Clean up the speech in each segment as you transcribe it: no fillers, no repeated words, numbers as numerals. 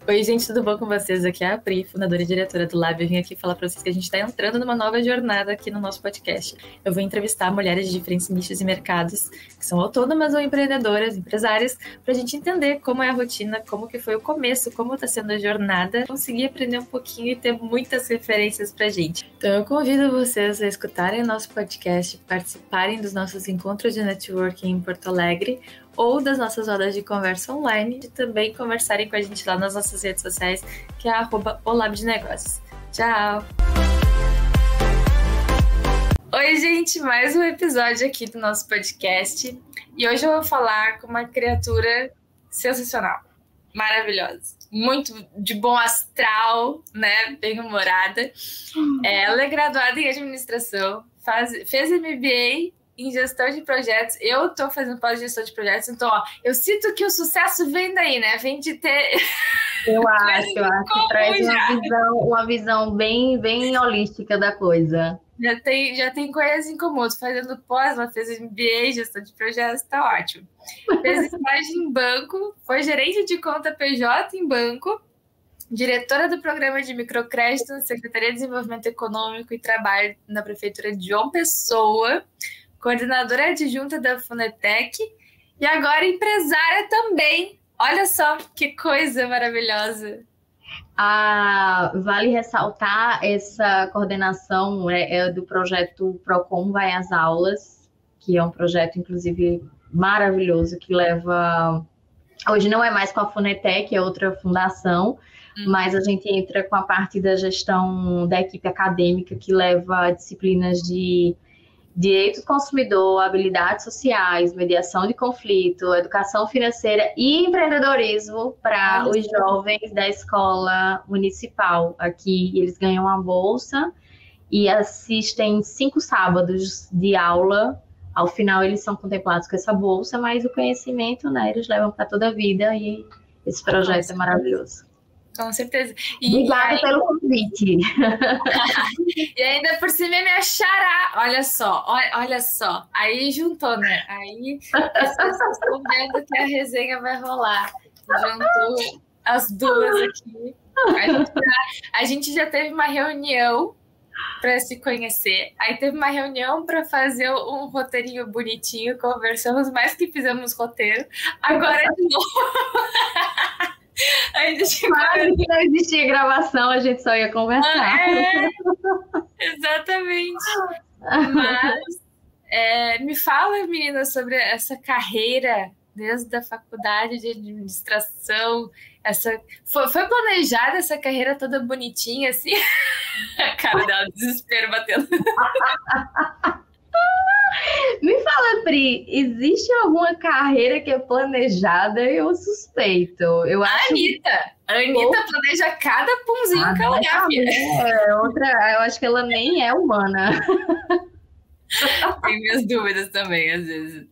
Oi, gente, tudo bom com vocês? Aqui é a Pri, fundadora e diretora do Lab. Eu vim aqui falar para vocês que a gente está entrando numa nova jornada aqui no nosso podcast. Eu vou entrevistar mulheres de diferentes nichos e mercados, que são autônomas ou empreendedoras, empresárias, para a gente entender como é a rotina, como que foi o começo, como está sendo a jornada, conseguir aprender um pouquinho e ter muitas referências para a gente. Então eu convido vocês a escutarem o nosso podcast, participarem dos nossos encontros de networking em Porto Alegre, ou das nossas rodas de conversa online, e também conversarem com a gente lá nas nossas redes sociais, que é @olabdenegócios. Tchau! Oi, gente! Mais um episódio aqui do nosso podcast. E hoje eu vou falar com uma criatura sensacional, maravilhosa, muito de bom astral, né? Bem-humorada. Ela é graduada em administração, fez MBA em gestão de projetos. Eu tô fazendo pós-gestão de projetos, então, ó, eu sinto que o sucesso vem daí, né? Vem de ter... Eu acho que traz uma visão bem holística da coisa. Já tem coisas em comum. Tô fazendo pós, ela fez MBA, gestão de projetos, tá ótimo. Fez estágio em banco, foi gerente de conta PJ em banco, diretora do programa de microcrédito na Secretaria de Desenvolvimento Econômico e Trabalho na Prefeitura de João Pessoa, coordenadora adjunta da Funetec e agora empresária também. Olha só que coisa maravilhosa. Vale ressaltar essa coordenação do projeto Procon Vai às Aulas, que é um projeto, inclusive, maravilhoso, que leva... Hoje não é mais com a Funetec, é outra fundação, mas a gente entra com a parte da gestão da equipe acadêmica, que leva disciplinas de direito do consumidor, habilidades sociais, mediação de conflito, educação financeira e empreendedorismo para os jovens da escola municipal. Aqui eles ganham uma bolsa e assistem 5 sábados de aula. Ao final eles são contemplados com essa bolsa, mas o conhecimento, né, eles levam para toda a vida e esse projeto é maravilhoso. Com certeza. Obrigada pelo convite. E ainda por cima é minha xará. Olha só. Aí juntou, né? Aí vocês estão vendo que a resenha vai rolar. Juntou as duas aqui. A gente já teve uma reunião para se conhecer. Aí teve uma reunião para fazer um roteirinho bonitinho. Conversamos mais que fizemos roteiro. Agora de novo. Claro que não existia gravação, a gente só ia conversar. Exatamente. Mas me fala, menina, sobre essa carreira desde a faculdade de administração. Foi planejada essa carreira toda bonitinha, assim? A cara dela, desespero batendo. Me fala, Pri, existe alguma carreira que é planejada? Eu suspeito. Eu acho... A Anitta planeja cada punzinho que ela dá. Outra, eu acho que ela nem é humana. Tem minhas dúvidas também, às vezes.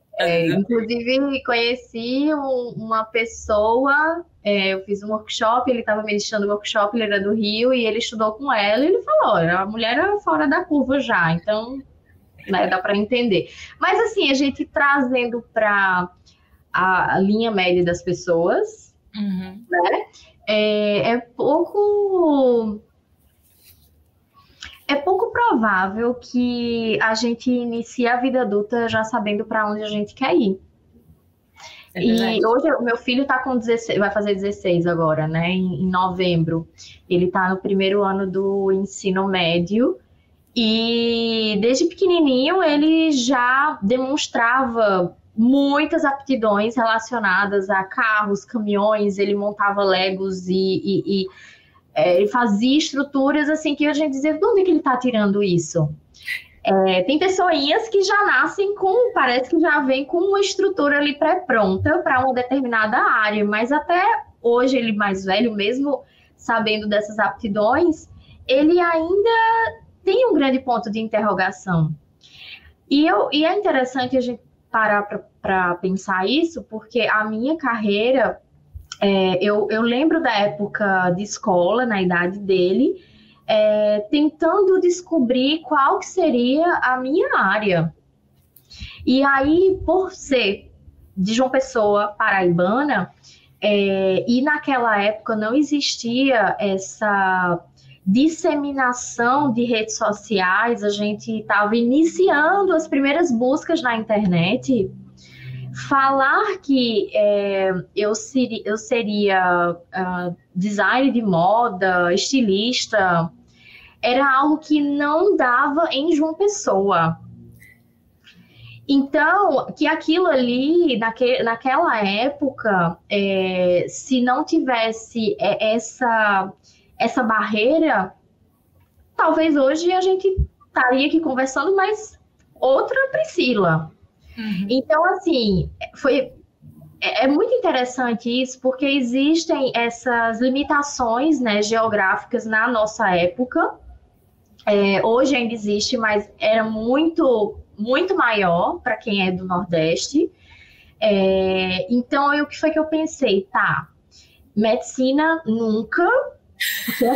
Inclusive, conheci uma pessoa, eu fiz um workshop, ele estava ministrando o workshop, ele era do Rio, e ele estudou com ela, e ele falou, a mulher era fora da curva já, então... Né, dá para entender. Mas assim, a gente trazendo para a linha média das pessoas, né, é pouco provável que a gente inicie a vida adulta já sabendo para onde a gente quer ir. E hoje o meu filho está com 16, vai fazer 16 agora, né, em novembro. Ele está no primeiro ano do ensino médio. E desde pequenininho ele já demonstrava muitas aptidões relacionadas a carros, caminhões, ele montava Legos e ele fazia estruturas assim que a gente dizia, de onde é que ele está tirando isso? Tem pessoinhas que já nascem parece que já vem com uma estrutura ali pré-pronta para uma determinada área, mas até hoje ele mais velho, mesmo sabendo dessas aptidões, ele ainda tem um grande ponto de interrogação. E é interessante a gente parar para pensar isso, porque a minha carreira, eu lembro da época de escola, na idade dele, tentando descobrir qual que seria a minha área. E aí, por ser de João Pessoa, paraibana, E naquela época não existia essa disseminação de redes sociais, a gente estava iniciando as primeiras buscas na internet. Falar que eu seria designer de moda, estilista, era algo que não dava em João Pessoa. Então, que aquilo ali, naquela época, se não tivesse essa barreira, talvez hoje a gente estaria aqui conversando, mas outra Priscila. Uhum. Então, assim, é muito interessante isso, porque existem essas limitações, né, geográficas na nossa época. Hoje ainda existe, mas era muito maior para quem é do Nordeste. Então, o que foi que eu pensei? Tá, medicina nunca, porque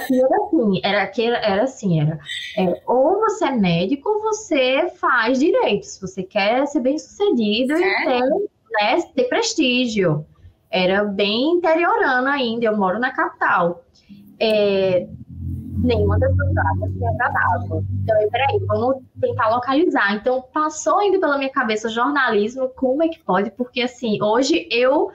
aqui era assim, ou você é médico ou você faz direito, se você quer ser bem-sucedido e ter prestígio. Era bem interiorana ainda, eu moro na capital. Nenhuma das duas áreas me agradava. Então, peraí, vamos tentar localizar. Então, passou ainda pela minha cabeça jornalismo, como é que pode? Porque, assim, hoje eu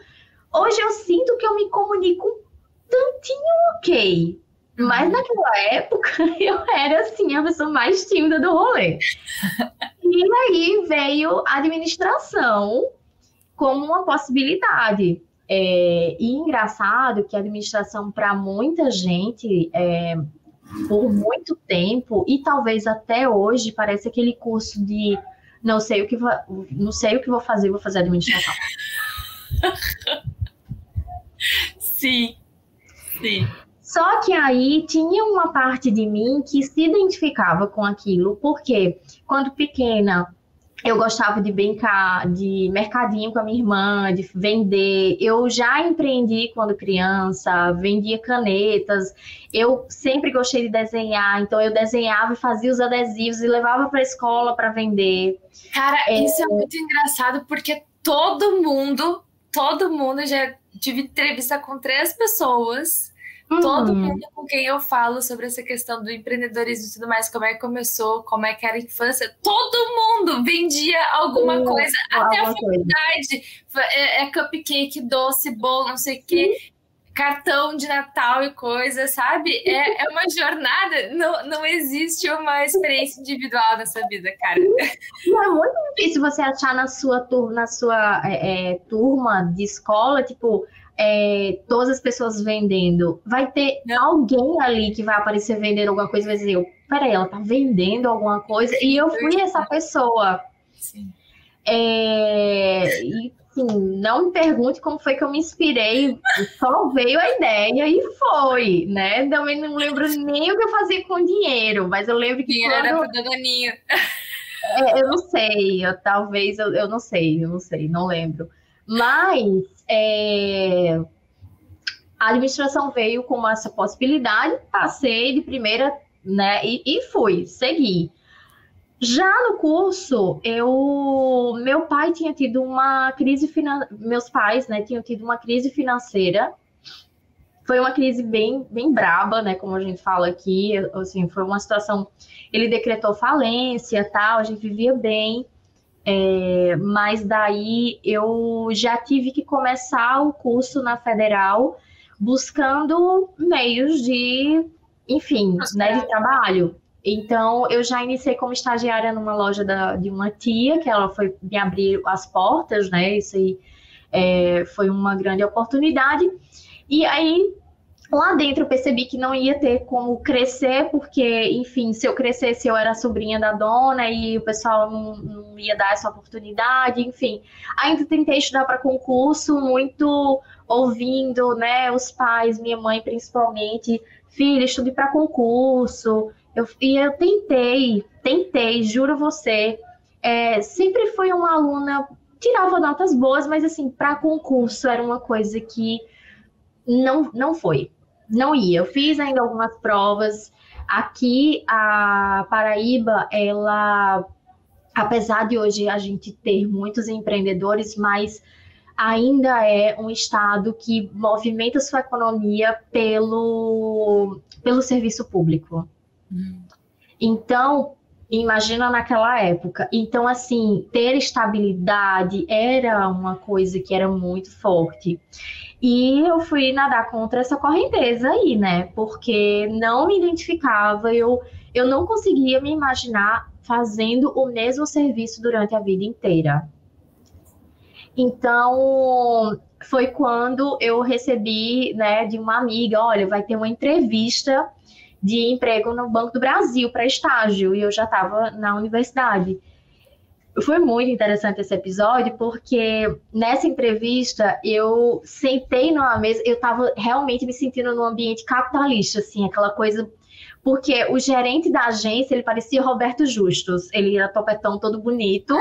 sinto que eu me comunico um tantinho ok. Mas naquela época, eu era, assim, a pessoa mais tímida do rolê. E aí veio a administração como uma possibilidade. E engraçado que a administração, para muita gente, por muito tempo, e talvez até hoje, parece aquele curso de não sei o que vou fazer administração. Sim. Só que aí tinha uma parte de mim que se identificava com aquilo, porque quando pequena eu gostava de brincar de mercadinho com a minha irmã, de vender. Eu já empreendi quando criança, vendia canetas. Eu sempre gostei de desenhar, então eu desenhava e fazia os adesivos e levava para a escola para vender. Cara, isso é muito engraçado, porque todo mundo, já tive entrevista com 3 pessoas. Todo mundo com quem eu falo sobre essa questão do empreendedorismo e tudo mais, como é que começou, como é que era a infância, todo mundo vendia alguma coisa, até a faculdade, cupcake, doce, bolo, não sei o quê, cartão de Natal e coisa, sabe? É uma jornada, não existe uma experiência individual nessa vida, cara. É muito difícil você achar na sua turma de escola, tipo... todas as pessoas vendendo, vai ter alguém ali que vai aparecer vendendo alguma coisa e vai dizer, peraí, ela tá vendendo alguma coisa, e eu fui essa pessoa. Sim. E assim, não me pergunte como foi que eu me inspirei, só veio a ideia e foi, né? Também não lembro nem o que eu fazia com dinheiro, mas eu lembro que quando... era pro Doninho. Eu não sei, talvez, eu não sei, não lembro. Mas a administração veio com essa possibilidade, passei de primeira, né, e segui. Já no curso, meu pai tinha tido uma crise financeira, meus pais, né, tinham tido uma crise financeira. Foi uma crise bem braba, né, como a gente fala aqui, assim, foi uma situação, ele decretou falência, tal, a gente vivia bem. Mas daí eu já tive que começar o curso na Federal buscando meios de, enfim, né, de trabalho. Então, eu já iniciei como estagiária numa loja de uma tia, que ela foi me abrir as portas, né, isso aí foi uma grande oportunidade. E aí, lá dentro eu percebi que não ia ter como crescer, porque, enfim, se eu crescesse eu era sobrinha da dona e o pessoal não ia dar essa oportunidade, enfim. Ainda tentei estudar para concurso, muito ouvindo, né, os pais, minha mãe principalmente, filha, estude para concurso. Eu tentei, juro você, sempre fui uma aluna, tirava notas boas, mas assim, para concurso era uma coisa que não foi. Não ia. Eu fiz ainda algumas provas. Aqui, a Paraíba, ela, apesar de hoje a gente ter muitos empreendedores, mas ainda é um estado que movimenta sua economia pelo serviço público. Então, imagina naquela época. Então, assim, ter estabilidade era uma coisa que era muito forte. E eu fui nadar contra essa correnteza aí, né? Porque não me identificava, eu não conseguia me imaginar fazendo o mesmo serviço durante a vida inteira. Então, foi quando eu recebi, né, de uma amiga, olha, vai ter uma entrevista de emprego no Banco do Brasil para estágio, e eu já estava na universidade. Foi muito interessante esse episódio, porque nessa entrevista eu sentei numa mesa, eu estava realmente me sentindo num ambiente capitalista, assim, aquela coisa. Porque o gerente da agência, ele parecia Roberto Justus, ele era topetão todo bonito.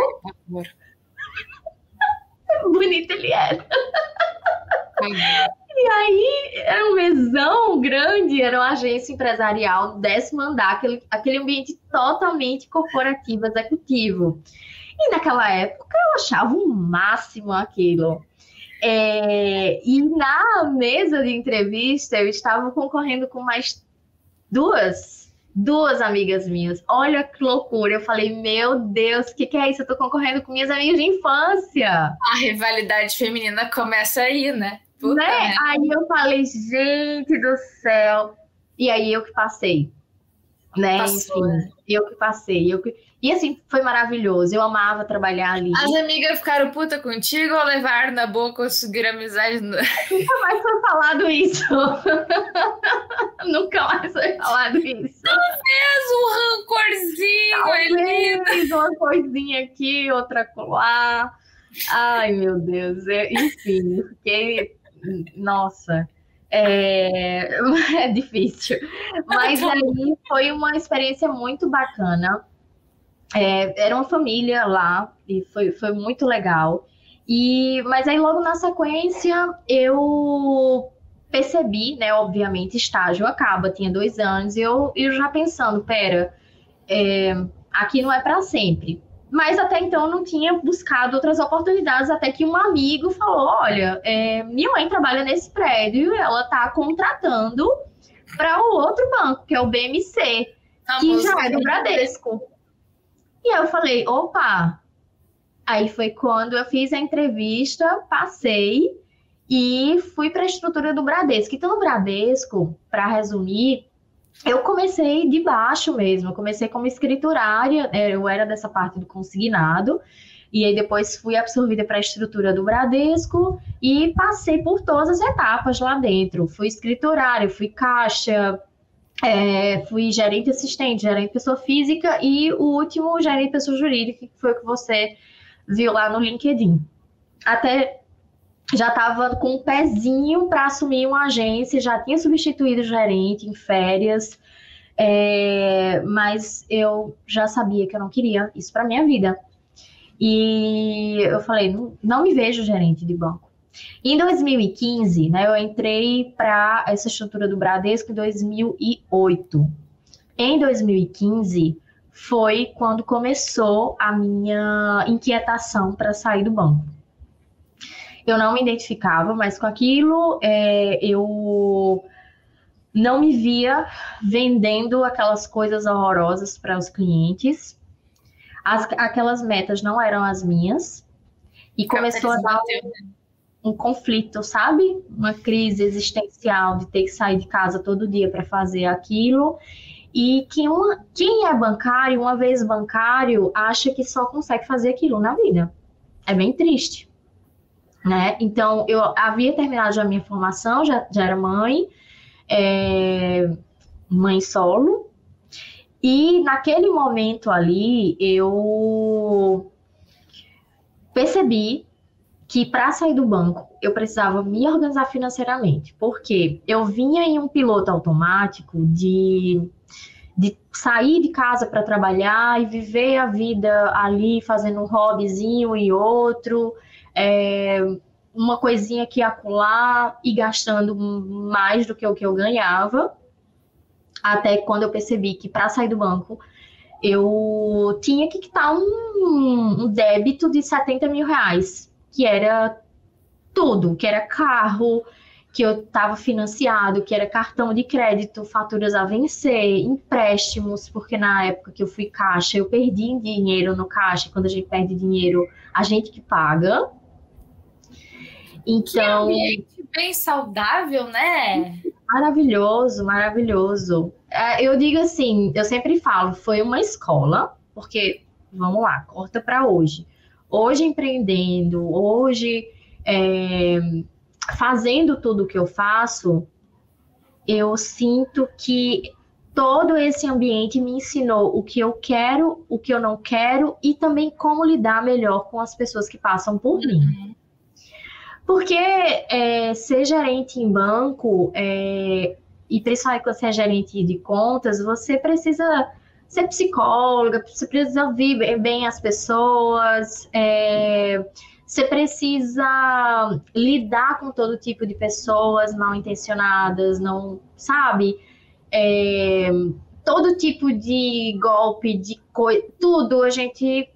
Amor. Bonito ele era. E aí, era um mesão grande, era uma agência empresarial, no 10º andar, aquele ambiente totalmente corporativo, executivo. E naquela época eu achava o máximo aquilo. E na mesa de entrevista eu estava concorrendo com mais duas amigas minhas. Olha que loucura. Eu falei, meu Deus, o que é isso? Eu tô concorrendo com minhas amigas de infância. A rivalidade feminina começa aí, né? Puta, né? Aí eu falei, gente do céu. E aí eu que passei. Né? Passou, Enfim, né? eu que passei. E assim, foi maravilhoso. Eu amava trabalhar ali. As amigas ficaram puta contigo ou levaram na boa, conseguiram amizade? Nunca mais foi falado isso. Nunca mais foi falado isso. Talvez um rancorzinho ali. Talvez uma coisinha aqui, outra colar. Ai, meu Deus. Enfim, eu fiquei... Nossa, é difícil. Mas aí foi uma experiência muito bacana. Era uma família lá e foi muito legal. Mas aí logo na sequência eu percebi, né? Obviamente, estágio acaba, tinha 2 anos, e eu já pensando, pera, aqui não é para sempre. Mas até então eu não tinha buscado outras oportunidades, até que um amigo falou, olha, minha mãe trabalha nesse prédio e ela está contratando para o outro banco, que é o BMC, que já é do Bradesco. E aí eu falei, opa! Aí foi quando eu fiz a entrevista, passei e fui para a estrutura do Bradesco. Então, no Bradesco, para resumir, eu comecei de baixo mesmo. Eu comecei como escriturária, eu era dessa parte do consignado, e aí depois fui absorvida para a estrutura do Bradesco e passei por todas as etapas lá dentro. Fui escriturária, fui caixa, fui gerente assistente, gerente pessoa física e o último gerente pessoa jurídica, que foi o que você viu lá no LinkedIn. Até já estava com um pezinho para assumir uma agência, já tinha substituído o gerente em férias, mas eu já sabia que eu não queria isso para minha vida. E eu falei, não me vejo gerente de banco. Em 2015, né, eu entrei para essa estrutura do Bradesco em 2008. Em 2015 foi quando começou a minha inquietação para sair do banco. Eu não me identificava mais com aquilo, eu não me via vendendo aquelas coisas horrorosas para os clientes. Aquelas metas não eram as minhas. E começou a dar um conflito, sabe? Uma crise existencial de ter que sair de casa todo dia para fazer aquilo. E quem é bancário, uma vez bancário, acha que só consegue fazer aquilo na vida. É bem triste, né? Então, eu havia terminado já a minha formação, já era mãe solo. E naquele momento ali, eu percebi que para sair do banco, eu precisava me organizar financeiramente. Porque eu vinha em um piloto automático de sair de casa para trabalhar e viver a vida ali, fazendo um hobbyzinho e outro, uma coisinha aqui e acolá, e gastando mais do que o que eu ganhava. Até quando eu percebi que para sair do banco, eu tinha que quitar um débito de 70 mil reais, que era tudo, que era carro, que eu estava financiado, que era cartão de crédito, faturas a vencer, empréstimos, porque na época que eu fui caixa, eu perdi dinheiro no caixa, quando a gente perde dinheiro, a gente que paga. Então, que ambiente bem saudável, né? Maravilhoso, maravilhoso. Eu digo assim, eu sempre falo, foi uma escola, porque, vamos lá, corta para hoje. Hoje empreendendo, hoje fazendo tudo o que eu faço, eu sinto que todo esse ambiente me ensinou o que eu quero, o que eu não quero e também como lidar melhor com as pessoas que passam por mim. Porque ser gerente em banco, e principalmente quando você é gerente de contas, você precisa ser psicóloga, você precisa ouvir bem as pessoas, você precisa lidar com todo tipo de pessoas mal intencionadas, não sabe? Todo tipo de golpe, de coisa, tudo a gente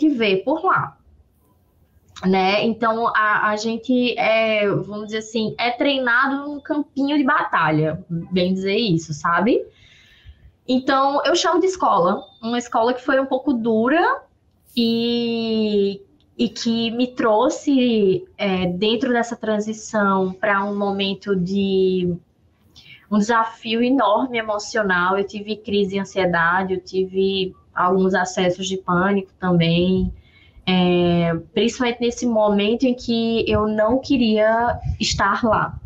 vê por lá. Né? Então a gente vamos dizer assim, é treinado num campinho de batalha, bem dizer isso, sabe? Então eu chamo de escola, uma escola que foi um pouco dura e que me trouxe dentro dessa transição para um momento de um desafio enorme emocional. Eu tive crise de ansiedade, eu tive alguns acessos de pânico também. Principalmente nesse momento em que eu não queria estar lá.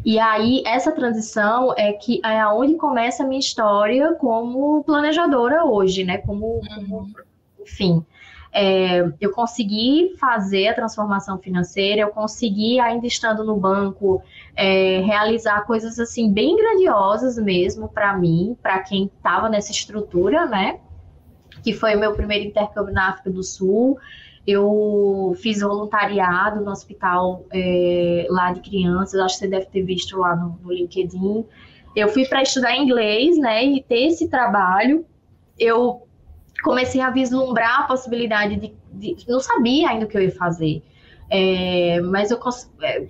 E aí, essa transição é aonde começa a minha história como planejadora hoje, né? Enfim, eu consegui fazer a transformação financeira, eu consegui, ainda estando no banco, realizar coisas assim bem grandiosas mesmo para mim, para quem estava nessa estrutura, né? Que foi o meu primeiro intercâmbio na África do Sul. Eu fiz voluntariado no hospital lá de crianças, acho que você deve ter visto lá no LinkedIn. Eu fui para estudar inglês, né, e ter esse trabalho. Eu comecei a vislumbrar a possibilidade não sabia ainda o que eu ia fazer. Mas eu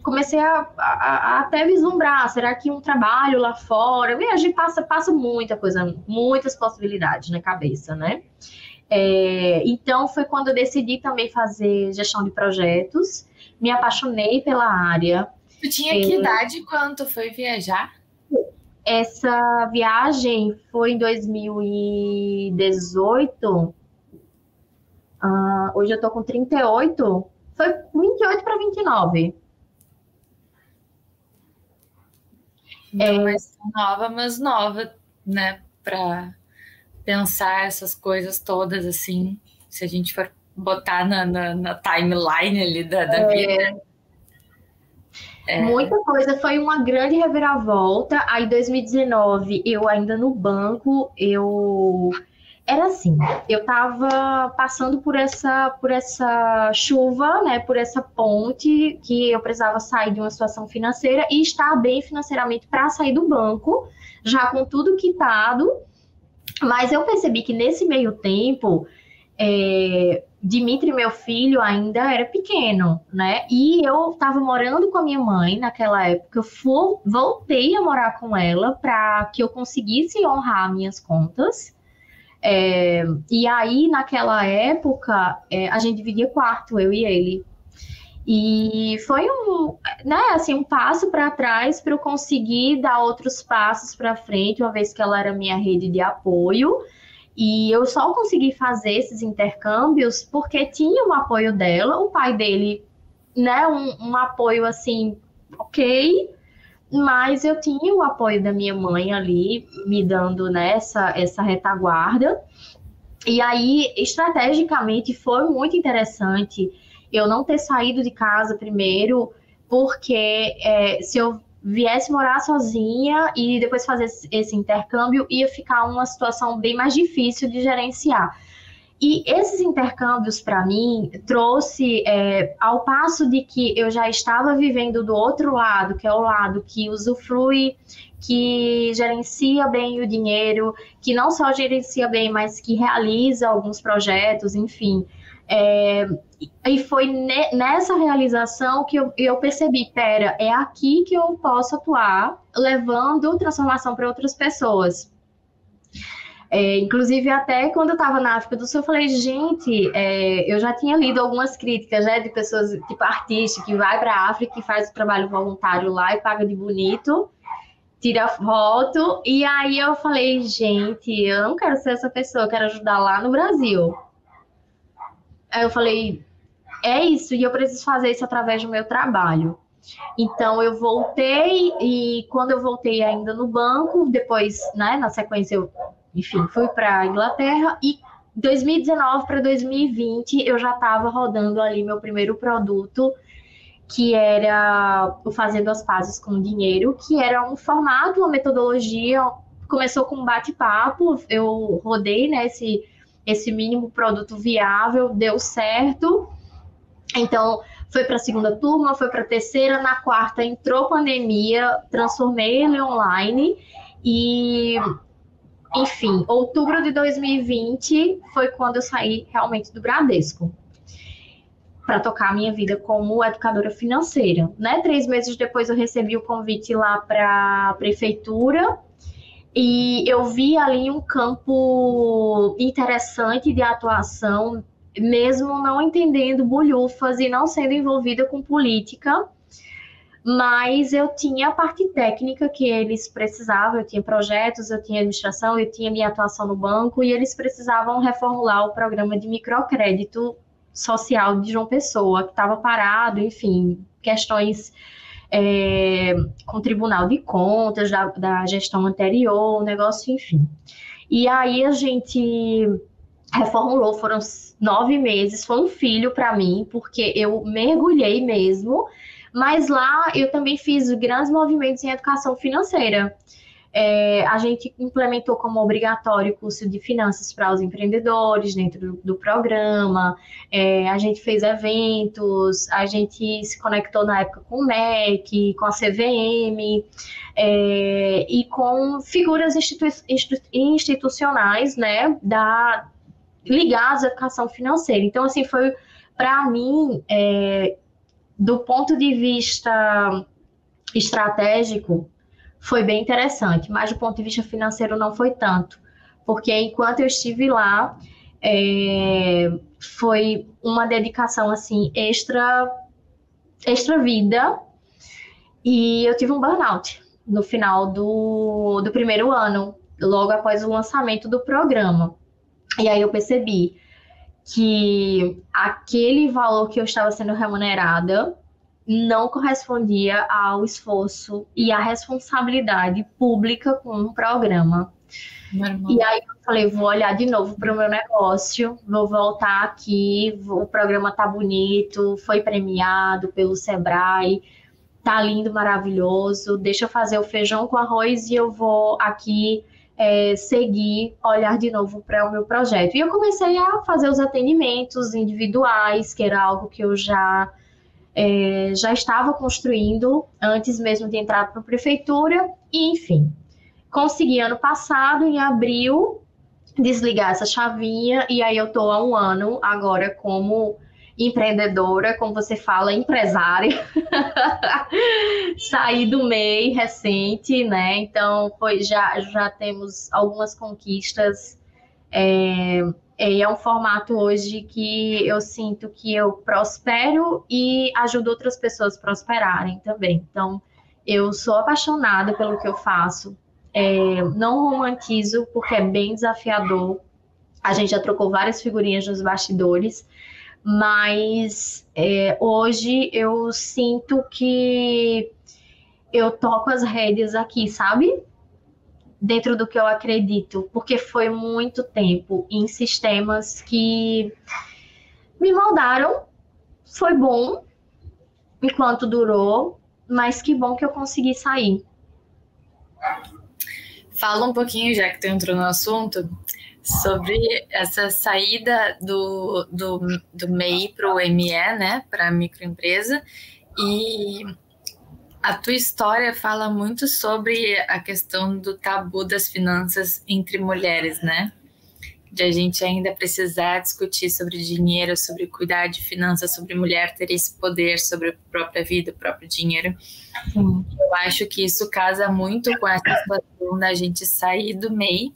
comecei a até vislumbrar, será que um trabalho lá fora... A gente passa muita coisa, muitas possibilidades na cabeça, né? Então, foi quando eu decidi também fazer gestão de projetos, me apaixonei pela área. Tu tinha que idade quando tu foi viajar? Essa viagem foi em 2018. Hoje eu tô com 38. Foi 28 para 29. Não mais nova, mas nova, né? Para pensar essas coisas todas, assim, se a gente for botar na timeline ali da vida. Muita coisa, foi uma grande reviravolta. Aí, em 2019, eu ainda no banco, era assim, eu tava passando por essa chuva, né, por essa ponte, que eu precisava sair de uma situação financeira e estar bem financeiramente para sair do banco, já com tudo quitado. Mas eu percebi que nesse meio tempo, Dimitri, meu filho, ainda era pequeno, né? E eu estava morando com a minha mãe naquela época. Eu voltei a morar com ela para que eu conseguisse honrar minhas contas. E aí, naquela época, a gente dividia quarto, eu e ele. E foi um passo para trás para eu conseguir dar outros passos para frente, uma vez que ela era minha rede de apoio. E eu só consegui fazer esses intercâmbios porque tinha o apoio dela, o pai dele, né, um apoio assim, ok, mas eu tinha o apoio da minha mãe ali, me dando essa retaguarda. E aí, estrategicamente, foi muito interessante eu não ter saído de casa primeiro, porque se eu viesse morar sozinha e depois fazer esse intercâmbio, ia ficar uma situação bem mais difícil de gerenciar. E esses intercâmbios, para mim, trouxe, ao passo de que eu já estava vivendo do outro lado, que é o lado que usufrui, que gerencia bem o dinheiro, que não só gerencia bem, mas que realiza alguns projetos, enfim. E foi nessa realização que eu percebi, pera, é aqui que eu posso atuar, levando transformação para outras pessoas. Inclusive, até quando eu estava na África do Sul, eu falei, gente, eu já tinha lido algumas críticas, né, de pessoas, tipo, artista, que vai para a África e faz o trabalho voluntário lá e paga de bonito, tira foto, e aí eu falei, gente, eu não quero ser essa pessoa, eu quero ajudar lá no Brasil. Aí eu falei, é isso, e eu preciso fazer isso através do meu trabalho. Então, eu voltei, e quando eu voltei ainda no banco, depois, né, na sequência, eu, enfim, fui para a Inglaterra, e 2019 para 2020, eu já estava rodando ali meu primeiro produto, que era o Fazendo as Pazes com o Dinheiro, que era um formato, uma metodologia, começou com um bate-papo, eu rodei, né, esse mínimo produto viável, deu certo. Então, foi para a segunda turma, foi para a terceira, na quarta entrou pandemia, transformei ele online e, enfim, outubro de 2020 foi quando eu saí realmente do Bradesco para tocar a minha vida como educadora financeira, né? 3 meses depois eu recebi o convite lá para a prefeitura e eu vi ali um campo interessante de atuação, mesmo não entendendo bolhufas e não sendo envolvida com política, mas eu tinha a parte técnica que eles precisavam, eu tinha projetos, eu tinha administração, eu tinha minha atuação no banco e eles precisavam reformular o programa de microcrédito social de João Pessoa, que estava parado, enfim, questões com o Tribunal de Contas da gestão anterior, o negócio, enfim. E aí a gente reformulou, foram 9 meses, foi um filho para mim, porque eu mergulhei mesmo, mas lá eu também fiz grandes movimentos em educação financeira. A gente implementou como obrigatório o curso de finanças para os empreendedores dentro do programa, a gente fez eventos, a gente se conectou na época com o MEC, com a CVM, e com figuras institucionais, né, ligadas à educação financeira. Então, assim, foi, para mim, do ponto de vista estratégico, foi bem interessante, mas do ponto de vista financeiro não foi tanto, porque enquanto eu estive lá, foi uma dedicação assim extra vida, e eu tive um burnout no final do primeiro ano, logo após o lançamento do programa. E aí eu percebi que aquele valor que eu estava sendo remunerada não correspondia ao esforço e à responsabilidade pública com um programa. Normal. E aí eu falei, vou olhar de novo para o meu negócio, vou voltar aqui, o programa tá bonito, foi premiado pelo Sebrae, tá lindo, maravilhoso, deixa eu fazer o feijão com arroz e eu vou aqui seguir, olhar de novo para o meu projeto. E eu comecei a fazer os atendimentos individuais, que era algo que eu já estava construindo antes mesmo de entrar para a prefeitura, e enfim, consegui ano passado, em abril, desligar essa chavinha, e aí eu estou há um ano agora como empreendedora, como você fala, empresária, saí do MEI recente, né? Então já temos algumas conquistas. É um formato hoje que eu sinto que eu prospero e ajudo outras pessoas a prosperarem também. Então, eu sou apaixonada pelo que eu faço. Não romantizo, porque é bem desafiador. A gente já trocou várias figurinhas nos bastidores, mas hoje eu sinto que eu toco as rédeas aqui, sabe? Dentro do que eu acredito, porque foi muito tempo em sistemas que me moldaram. Foi bom enquanto durou, mas que bom que eu consegui sair. Fala um pouquinho, já que tu entrou no assunto, sobre essa saída do MEI para o ME, né, para a microempresa, e a tua história fala muito sobre a questão do tabu das finanças entre mulheres, né? de a gente ainda precisar discutir sobre dinheiro, sobre cuidar de finanças, sobre mulher ter esse poder sobre a própria vida, o próprio dinheiro. Sim. Eu acho que isso casa muito com essa situação da gente sair do MEI,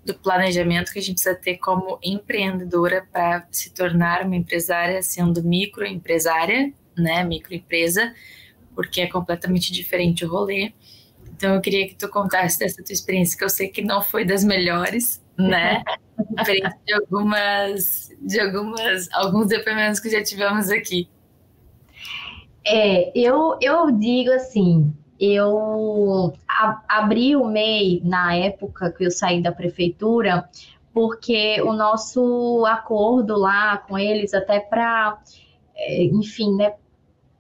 do planejamento que a gente precisa ter como empreendedora para se tornar uma empresária, sendo microempresária, né, microempresa, porque é completamente diferente o rolê. Então eu queria que tu contasse dessa tua experiência, que eu sei que não foi das melhores, né? Diferente de alguns depoimentos que já tivemos aqui. Eu digo assim, eu abri o MEI na época que eu saí da prefeitura, porque o nosso acordo lá com eles, até para, enfim, né,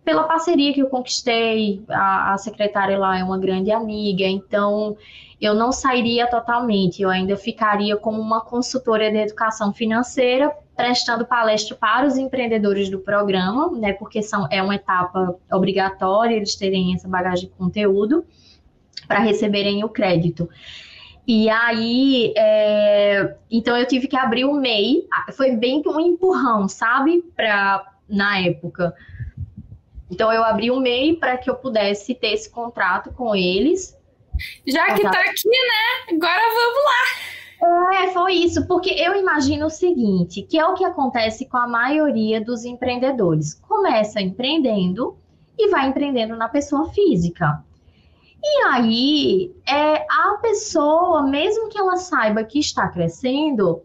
pela parceria que eu conquistei, a secretária lá é uma grande amiga, então eu não sairia totalmente, eu ainda ficaria como uma consultora de educação financeira, prestando palestra para os empreendedores do programa, né, porque é uma etapa obrigatória eles terem essa bagagem de conteúdo para receberem o crédito. E aí, então eu tive que abrir o MEI, foi bem um empurrão, sabe, na época. Então, eu abri o MEI para que eu pudesse ter esse contrato com eles. Já que tá aqui, né? Agora vamos lá. Foi isso, porque eu imagino o seguinte, que é o que acontece com a maioria dos empreendedores. Começa empreendendo e vai empreendendo na pessoa física. E aí, a pessoa, mesmo que ela saiba que está crescendo,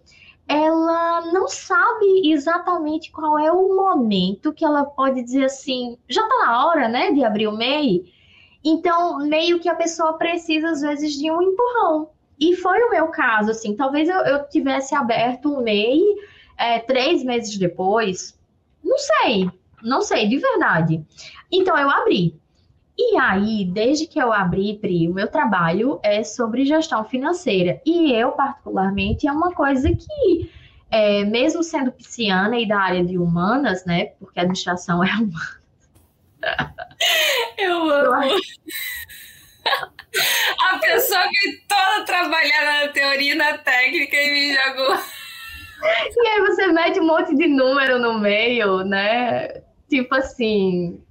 ela não sabe exatamente qual é o momento que ela pode dizer assim, já está na hora, né, de abrir o MEI. Então, meio que a pessoa precisa, às vezes, de um empurrão. E foi o meu caso, assim, talvez eu tivesse aberto o MEI 3 meses depois, não sei, de verdade. Então, eu abri. E aí, desde que eu abri, Pri, o meu trabalho é sobre gestão financeira. E eu, particularmente, é uma coisa que, mesmo sendo pisciana e da área de humanas, né? Porque a administração é humana. Eu amo. A pessoa que toda trabalhada na teoria e na técnica e me jogou. E aí você mete um monte de número no meio, né? Tipo assim...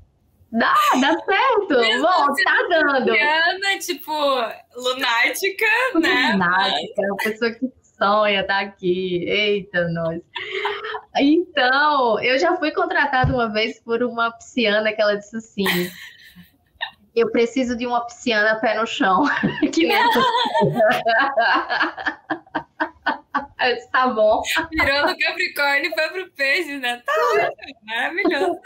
Dá certo. Mesmo bom, tá dando. Ana, tipo, lunática, né? Lunática, é uma pessoa que sonha tá aqui. Eita, nós. Então, eu já fui contratada uma vez por uma pisciana que ela disse assim: eu preciso de uma pisciana pé no chão. Que nem eu disse, tá bom. Virou no Capricórnio e foi pro peixe, né? Tá maravilhoso.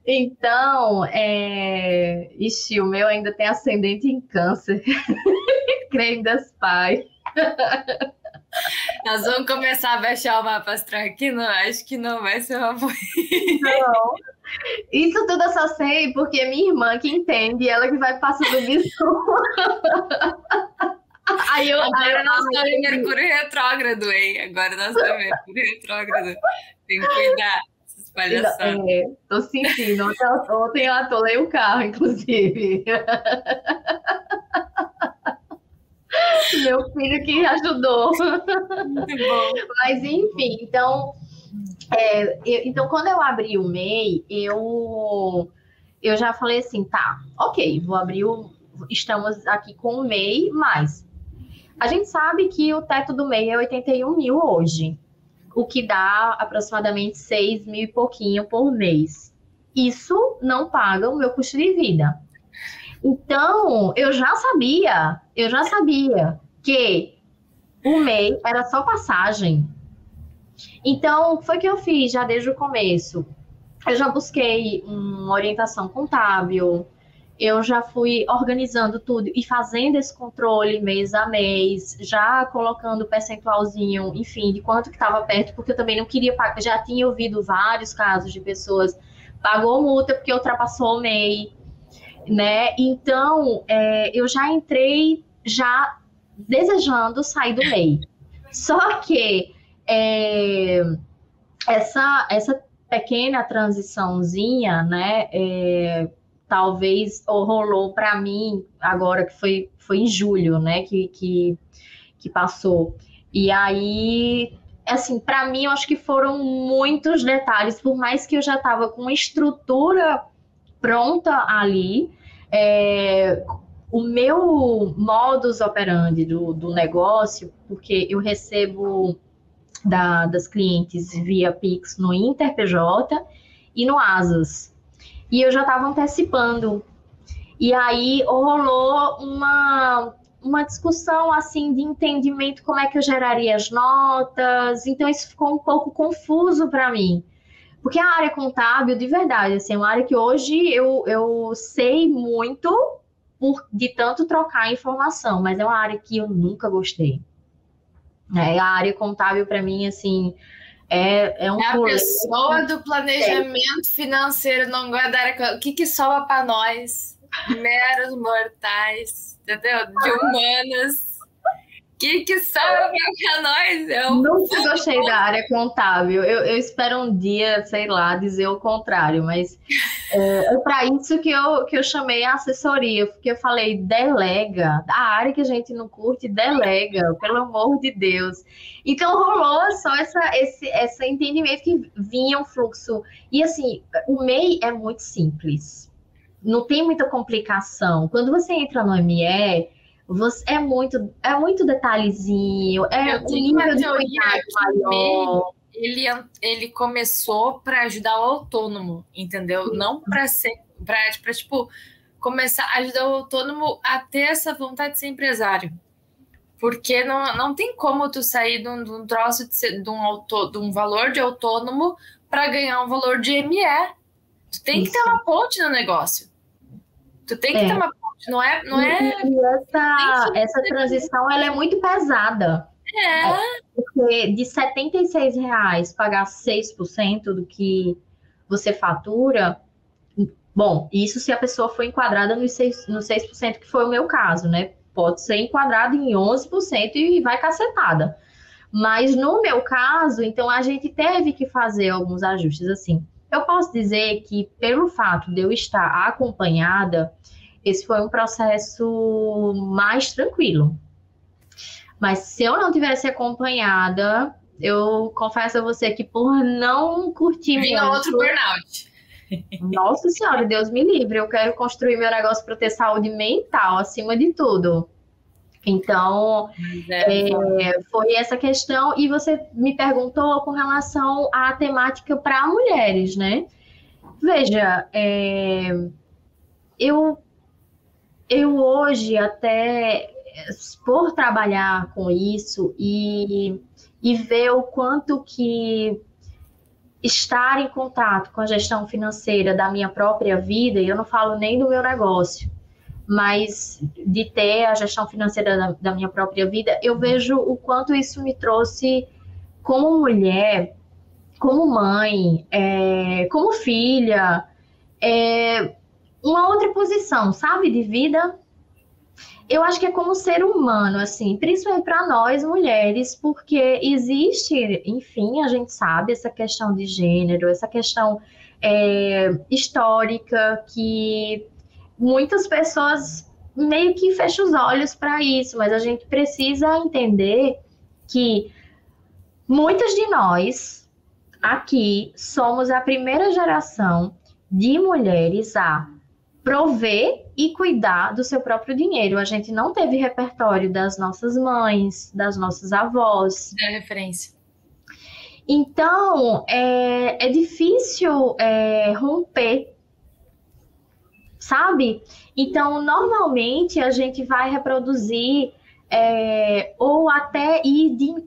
Então, o meu ainda tem ascendente em câncer. Creio das pais. Nós vamos começar a baixar o mapa astral aqui, não, acho que não vai ser uma boa. Não. Isso tudo eu só sei porque minha irmã que entende, ela que vai passando o bisu. Agora nós estamos em Mercúrio retrógrado, hein? Agora nós estamos em Mercúrio retrógrado. Tem que cuidar. Palhaçada. Tô sentindo. Ontem eu atolei o carro, inclusive. Meu filho que ajudou. Muito bom. Mas, enfim, então, então quando eu abri o MEI, eu já falei assim, tá, ok, vou abrir estamos aqui com o MEI, mas a gente sabe que o teto do MEI é 81 mil hoje, o que dá aproximadamente 6 mil e pouquinho por mês. Isso não paga o meu custo de vida. Então, eu já sabia que o MEI era só passagem. Então, foi o que eu fiz já desde o começo. Eu já busquei uma orientação contábil, eu já fui organizando tudo e fazendo esse controle mês a mês, já colocando percentualzinho, enfim, de quanto que estava perto, porque eu também não queria pagar. Já tinha ouvido vários casos de pessoas pagou multa porque ultrapassou o MEI, né? Então, eu já entrei já desejando sair do MEI. Só que essa pequena transiçãozinha, né? Talvez rolou para mim agora que foi em julho, né? Que passou. E aí, assim, para mim, eu acho que foram muitos detalhes, por mais que eu já estava com uma estrutura pronta ali, o meu modus operandi do negócio, porque eu recebo das clientes via Pix no InterPJ e no Asas. E eu já estava antecipando. E aí rolou uma discussão assim de entendimento como é que eu geraria as notas. Então isso ficou um pouco confuso para mim. Porque a área contábil, de verdade, assim, é uma área que hoje eu sei muito de tanto trocar informação, mas é uma área que eu nunca gostei. A área contábil, para mim, assim, é um a pessoa do planejamento financeiro não gosta da área. O que sobra para nós, meros mortais, entendeu? De humanas. O que sobra para nós? Nunca gostei da área contábil. Eu espero um dia, sei lá, dizer o contrário, mas é para isso que eu chamei a assessoria, porque eu falei, delega, a área que a gente não curte, delega, pelo amor de Deus. Então rolou só esse entendimento que vinha um fluxo. E assim, o MEI é muito simples, não tem muita complicação. Quando você entra no ME, é muito detalhezinho, um nível de cuidado maior. Ele começou para ajudar o autônomo, entendeu? Não para tipo, começar a ajudar o autônomo a ter essa vontade de ser empresário. Porque não tem como tu sair de um troço de um valor de autônomo para ganhar um valor de ME. Tu tem que ter uma ponte no negócio. Tu tem que ter uma ponte, não é... E essa transição, ela é muito pesada. Porque de R$76 pagar 6% do que você fatura, bom, isso se a pessoa for enquadrada no 6%, que foi o meu caso, né? Pode ser enquadrado em 11% e vai cacetada. Mas no meu caso, então a gente teve que fazer alguns ajustes, assim. Eu posso dizer que pelo fato de eu estar acompanhada, esse foi um processo mais tranquilo. Mas se eu não tivesse acompanhada, eu confesso a você que por não curtir muito... outro burnout. Nossa Senhora, Deus me livre. Eu quero construir meu negócio para ter saúde mental, acima de tudo. Então, foi essa questão. E você me perguntou com relação à temática para mulheres, né? Veja, eu hoje até... por trabalhar com isso e ver o quanto que estar em contato com a gestão financeira da minha própria vida, e eu não falo nem do meu negócio, mas de ter a gestão financeira da minha própria vida, eu vejo o quanto isso me trouxe como mulher, como mãe, como filha, uma outra posição, sabe, de vida. Eu acho que é como ser humano, assim, principalmente para nós mulheres, porque existe, enfim, a gente sabe essa questão de gênero, essa questão histórica, que muitas pessoas meio que fecham os olhos para isso, mas a gente precisa entender que muitas de nós aqui somos a primeira geração de mulheres a prover e cuidar do seu próprio dinheiro. A gente não teve repertório das nossas mães, das nossas avós. É referência. Então, é difícil romper, sabe? Então, normalmente, a gente vai reproduzir ou até ir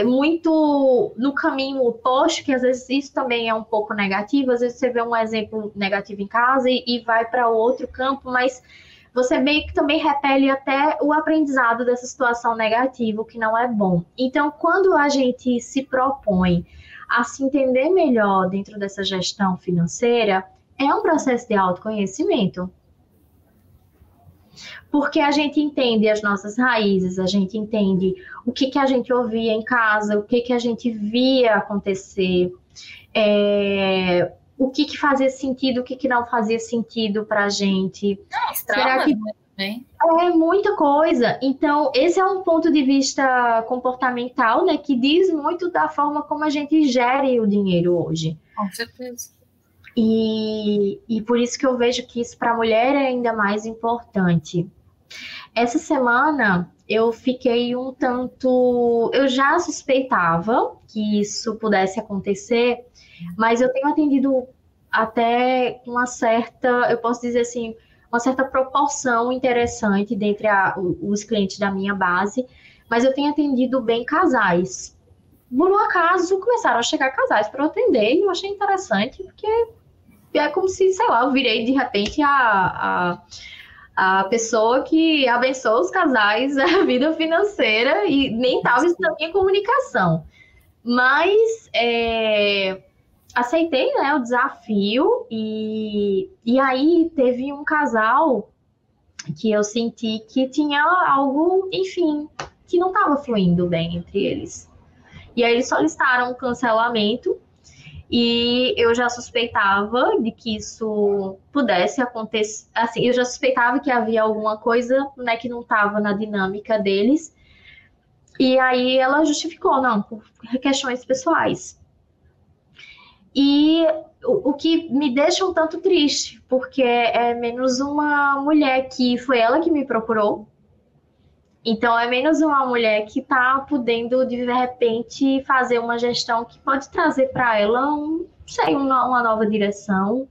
muito no caminho oposto, que às vezes isso também é um pouco negativo, às vezes você vê um exemplo negativo em casa e vai para outro campo, mas você meio que também repele até o aprendizado dessa situação negativa, o que não é bom. Então, quando a gente se propõe a se entender melhor dentro dessa gestão financeira, é um processo de autoconhecimento. Porque a gente entende as nossas raízes, a gente entende o que a gente ouvia em casa, o que a gente via acontecer, o que fazia sentido, o que não fazia sentido para a gente. Será que hein? É muita coisa. Então, esse é um ponto de vista comportamental, né, que diz muito da forma como a gente gere o dinheiro hoje. Com certeza. E por isso que eu vejo que isso para a mulher é ainda mais importante. Essa semana eu fiquei um tanto. Eu já suspeitava que isso pudesse acontecer, mas eu tenho atendido até uma certa, eu posso dizer assim, uma certa proporção interessante dentre os clientes da minha base, mas eu tenho atendido bem casais. Por um acaso, começaram a chegar casais para eu atender e eu achei interessante, porque é como se, sei lá, eu virei de repente a pessoa que abençoa os casais, a vida financeira, e nem estava isso na minha comunicação. Mas aceitei, né, o desafio e aí teve um casal que eu senti que tinha algo, enfim, que não estava fluindo bem entre eles. E aí eles solicitaram um cancelamento e eu já suspeitava de que isso pudesse acontecer. Assim, eu já suspeitava que havia alguma coisa, né, que não estava na dinâmica deles. E aí ela justificou, não, por questões pessoais. E o que me deixa um tanto triste, porque é menos uma mulher que foi ela que me procurou. Então, é menos uma mulher que está podendo, de repente, fazer uma gestão que pode trazer para ela, não sei, uma nova direção.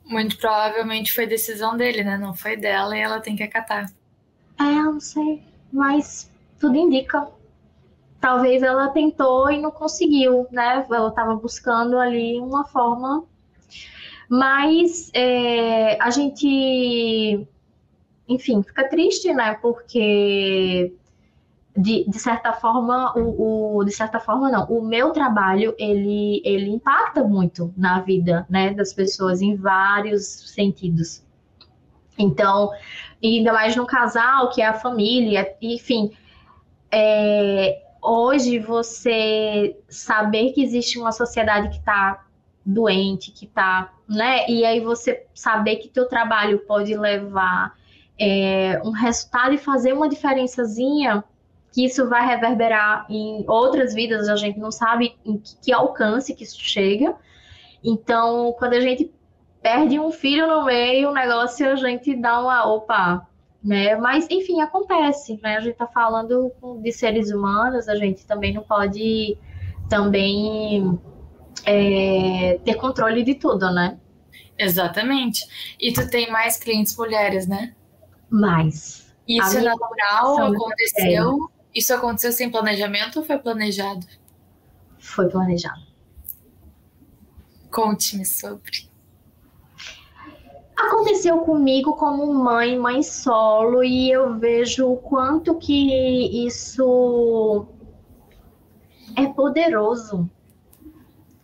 Muito provavelmente foi decisão dele, né? Não foi dela e ela tem que acatar. Não sei, mas tudo indica. Talvez ela tentou e não conseguiu, né? Ela estava buscando ali uma forma. Mas a gente, enfim, fica triste, né? Porque de certa forma, de certa forma não, o meu trabalho ele impacta muito na vida, né, das pessoas em vários sentidos. Então, ainda mais num casal que é a família, enfim, hoje você saber que existe uma sociedade que está doente, que está, né, e aí você saber que teu trabalho pode levar um resultado e fazer uma diferençazinha, que isso vai reverberar em outras vidas, a gente não sabe em que alcance que isso chega. Então, quando a gente perde um filho no meio, o negócio a gente dá uma opa, né? Mas, enfim, acontece, né? A gente tá falando de seres humanos, a gente também não pode também ter controle de tudo, né? Exatamente. E tu tem mais clientes mulheres, né? Mas isso é natural, aconteceu. Isso aconteceu sem planejamento ou foi planejado? Foi planejado. Conte-me sobre. Aconteceu comigo como mãe solo, e eu vejo o quanto que isso é poderoso.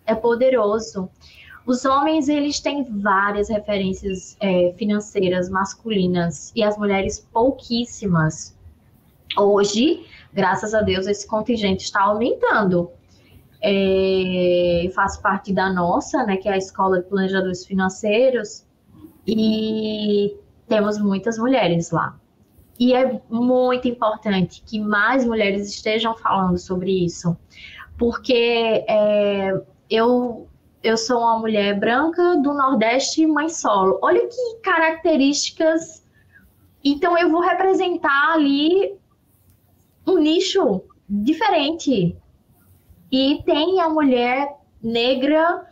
É poderoso. Os homens, eles têm várias referências financeiras masculinas e as mulheres pouquíssimas. Hoje, graças a Deus, esse contingente está aumentando. Eu faço parte da nossa, né, que é a Escola de Planejadores Financeiros, e temos muitas mulheres lá. E é muito importante que mais mulheres estejam falando sobre isso, porque eu sou uma mulher branca do Nordeste, mãe solo. Olha que características. Então, eu vou representar ali um nicho diferente. E tem a mulher negra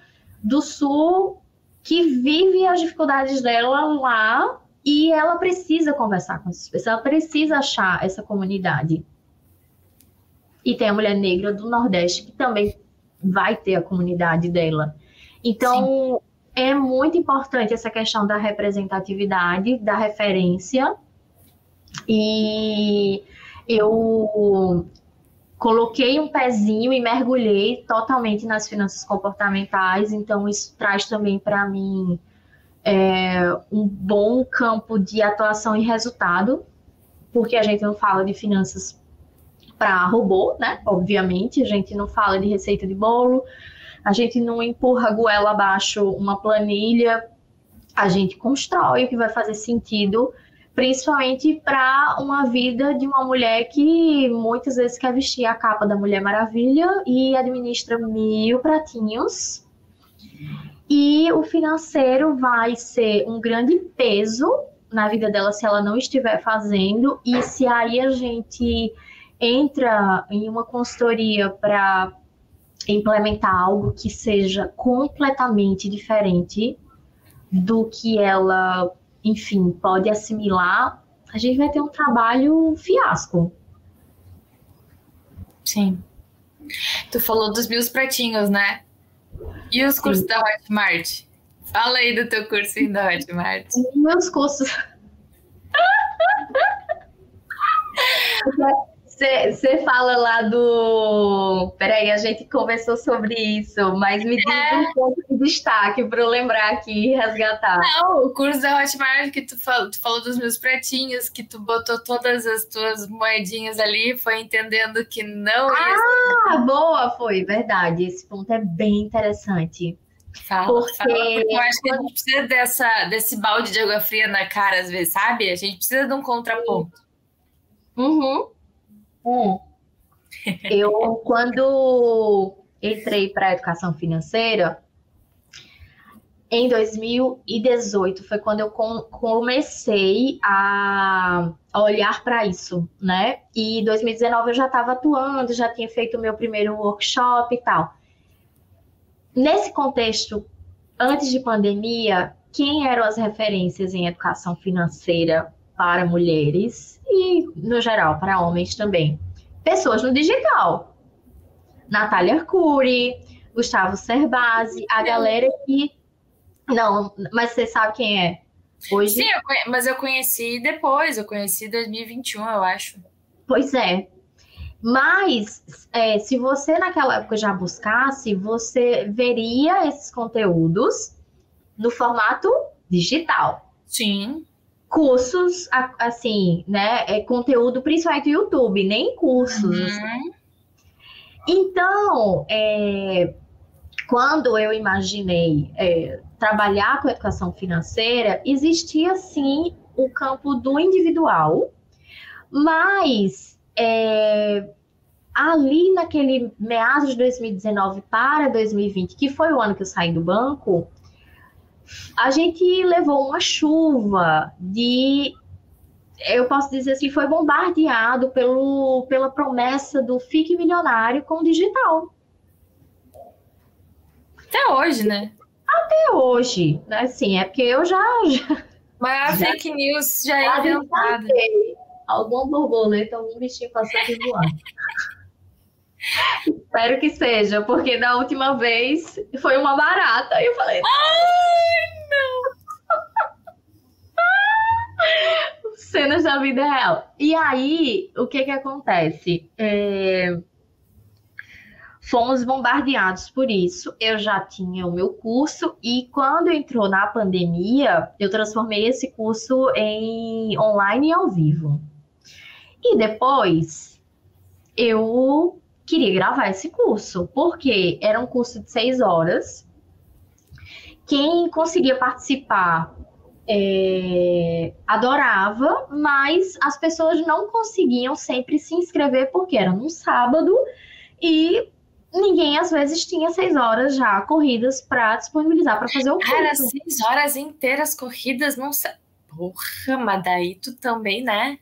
do Sul que vive as dificuldades dela lá, e ela precisa conversar com essas pessoas, ela precisa achar essa comunidade. E tem a mulher negra do Nordeste que também vai ter a comunidade dela. Então, é muito importante essa questão da representatividade, da referência. E eu coloquei um pezinho e mergulhei totalmente nas finanças comportamentais, então isso traz também para mim um bom campo de atuação e resultado, porque a gente não fala de finanças para robô, né? Obviamente, a gente não fala de receita de bolo, a gente não empurra a goela abaixo uma planilha, a gente constrói o que vai fazer sentido principalmente para uma vida de uma mulher que muitas vezes quer vestir a capa da Mulher Maravilha e administra 1000 pratinhos. E o financeiro vai ser um grande peso na vida dela se ela não estiver fazendo. E se aí a gente entra em uma consultoria para implementar algo que seja completamente diferente do que ela, enfim, pode assimilar, a gente vai ter um trabalho fiasco. Sim. Tu falou dos 1000 pratinhos, né? E os cursos da Hotmart? Fala aí do teu cursinho da Hotmart. Meus cursos... Você fala lá do... Peraí, a gente conversou sobre isso, mas me diz um ponto de destaque para eu lembrar aqui e resgatar. Não, o curso da Hotmart que tu falou dos 1000 pratinhos, que tu botou todas as tuas moedinhas ali, foi entendendo que não ia... Ah, boa, foi, verdade. Esse ponto é bem interessante. Porque eu acho que a gente precisa desse balde de água fria na cara, às vezes, sabe? A gente precisa de um contraponto. Eu, quando entrei para a educação financeira, em 2018 foi quando eu comecei a olhar para isso, né? E em 2019 eu já estava atuando, já tinha feito o meu primeiro workshop e tal. Nesse contexto, antes de pandemia, quem eram as referências em educação financeira para mulheres e, no geral, para homens também? Pessoas no digital. Natália Arcuri, Gustavo Cerbasi, a galera que... Não, mas você sabe quem é hoje? Sim, mas eu conheci depois, eu conheci em 2021, eu acho. Pois é. Mas, se você naquela época já buscasse, você veria esses conteúdos no formato digital. Sim. Cursos, assim, né? Conteúdo principalmente do YouTube, nem cursos. Assim. Então, quando eu imaginei trabalhar com educação financeira, existia, sim, o campo do individual, mas ali naquele meados de 2019 para 2020, que foi o ano que eu saí do banco, a gente levou uma chuva eu posso dizer assim, foi bombardeado pela promessa do Fique Milionário com o digital. Até hoje, né? Até hoje, né? Assim, é porque eu já Mas a fake news já é inventada. Algum borboleta, algum bichinho passou aqui voando. Espero que seja, porque da última vez foi uma barata. E eu falei... Ai, não! Cenas da vida real. E aí, o que acontece? Fomos bombardeados por isso. Eu já tinha o meu curso e quando entrou na pandemia, eu transformei esse curso em online e ao vivo. E depois, eu queria gravar esse curso, porque era um curso de 6 horas. Quem conseguia participar adorava, mas as pessoas não conseguiam sempre se inscrever porque era num sábado e ninguém às vezes tinha 6 horas já corridas para disponibilizar para fazer o curso. Cara, 6 horas inteiras corridas, não sei. Porra, mas daí tu também, né?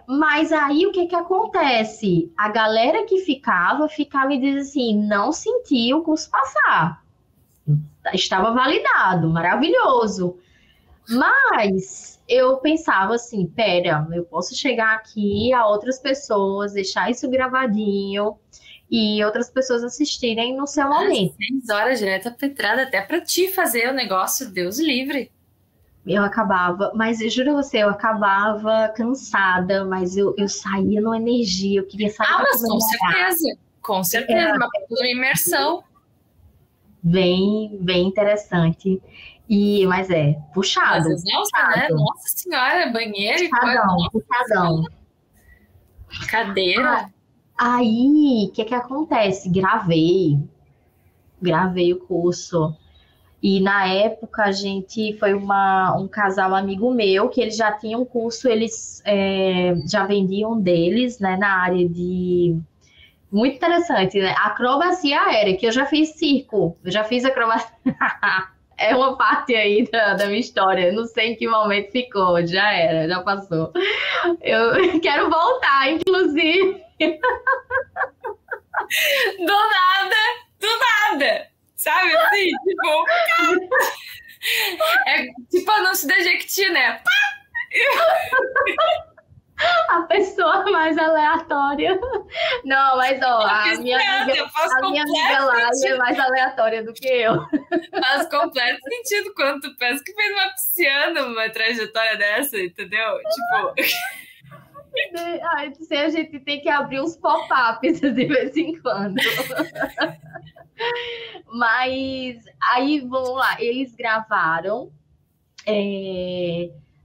Mas aí o que acontece? A galera que ficava e dizia assim, não sentia o curso passar. Estava validado, maravilhoso. Mas eu pensava assim, pera, eu posso chegar aqui a outras pessoas, deixar isso gravadinho e outras pessoas assistirem no seu momento. 6 horas direta petrada até para ti fazer o negócio, Deus livre. Eu acabava, mas eu juro a você, eu acabava cansada, mas eu saía numa energia, eu queria sair pra mas com certeza, uma imersão. Bem interessante. Mas puxado. Mas exausta, né? Nossa senhora, banheiro puxadão. Cadeira. Aí, o que acontece? Gravei o curso. E na época a gente foi um casal amigo meu, que eles já tinham um curso, eles já vendiam deles, né, na área de... Muito interessante, né? Acrobacia aérea, que eu já fiz circo, eu já fiz acrobacia. É uma parte aí da minha história, não sei em que momento ficou, já era, já passou. Eu quero voltar, inclusive. Do nada, sabe assim? Tipo, é tipo anúncio da Jequiti, né? A pessoa mais aleatória. Não, mas ó, a minha amiga lá é mais aleatória do que eu. Faz completo sentido quando tu pensa que fez uma pisciana, uma trajetória dessa, entendeu? Tipo... A gente tem que abrir uns pop-ups de vez em quando. Mas aí, vamos lá, eles gravaram.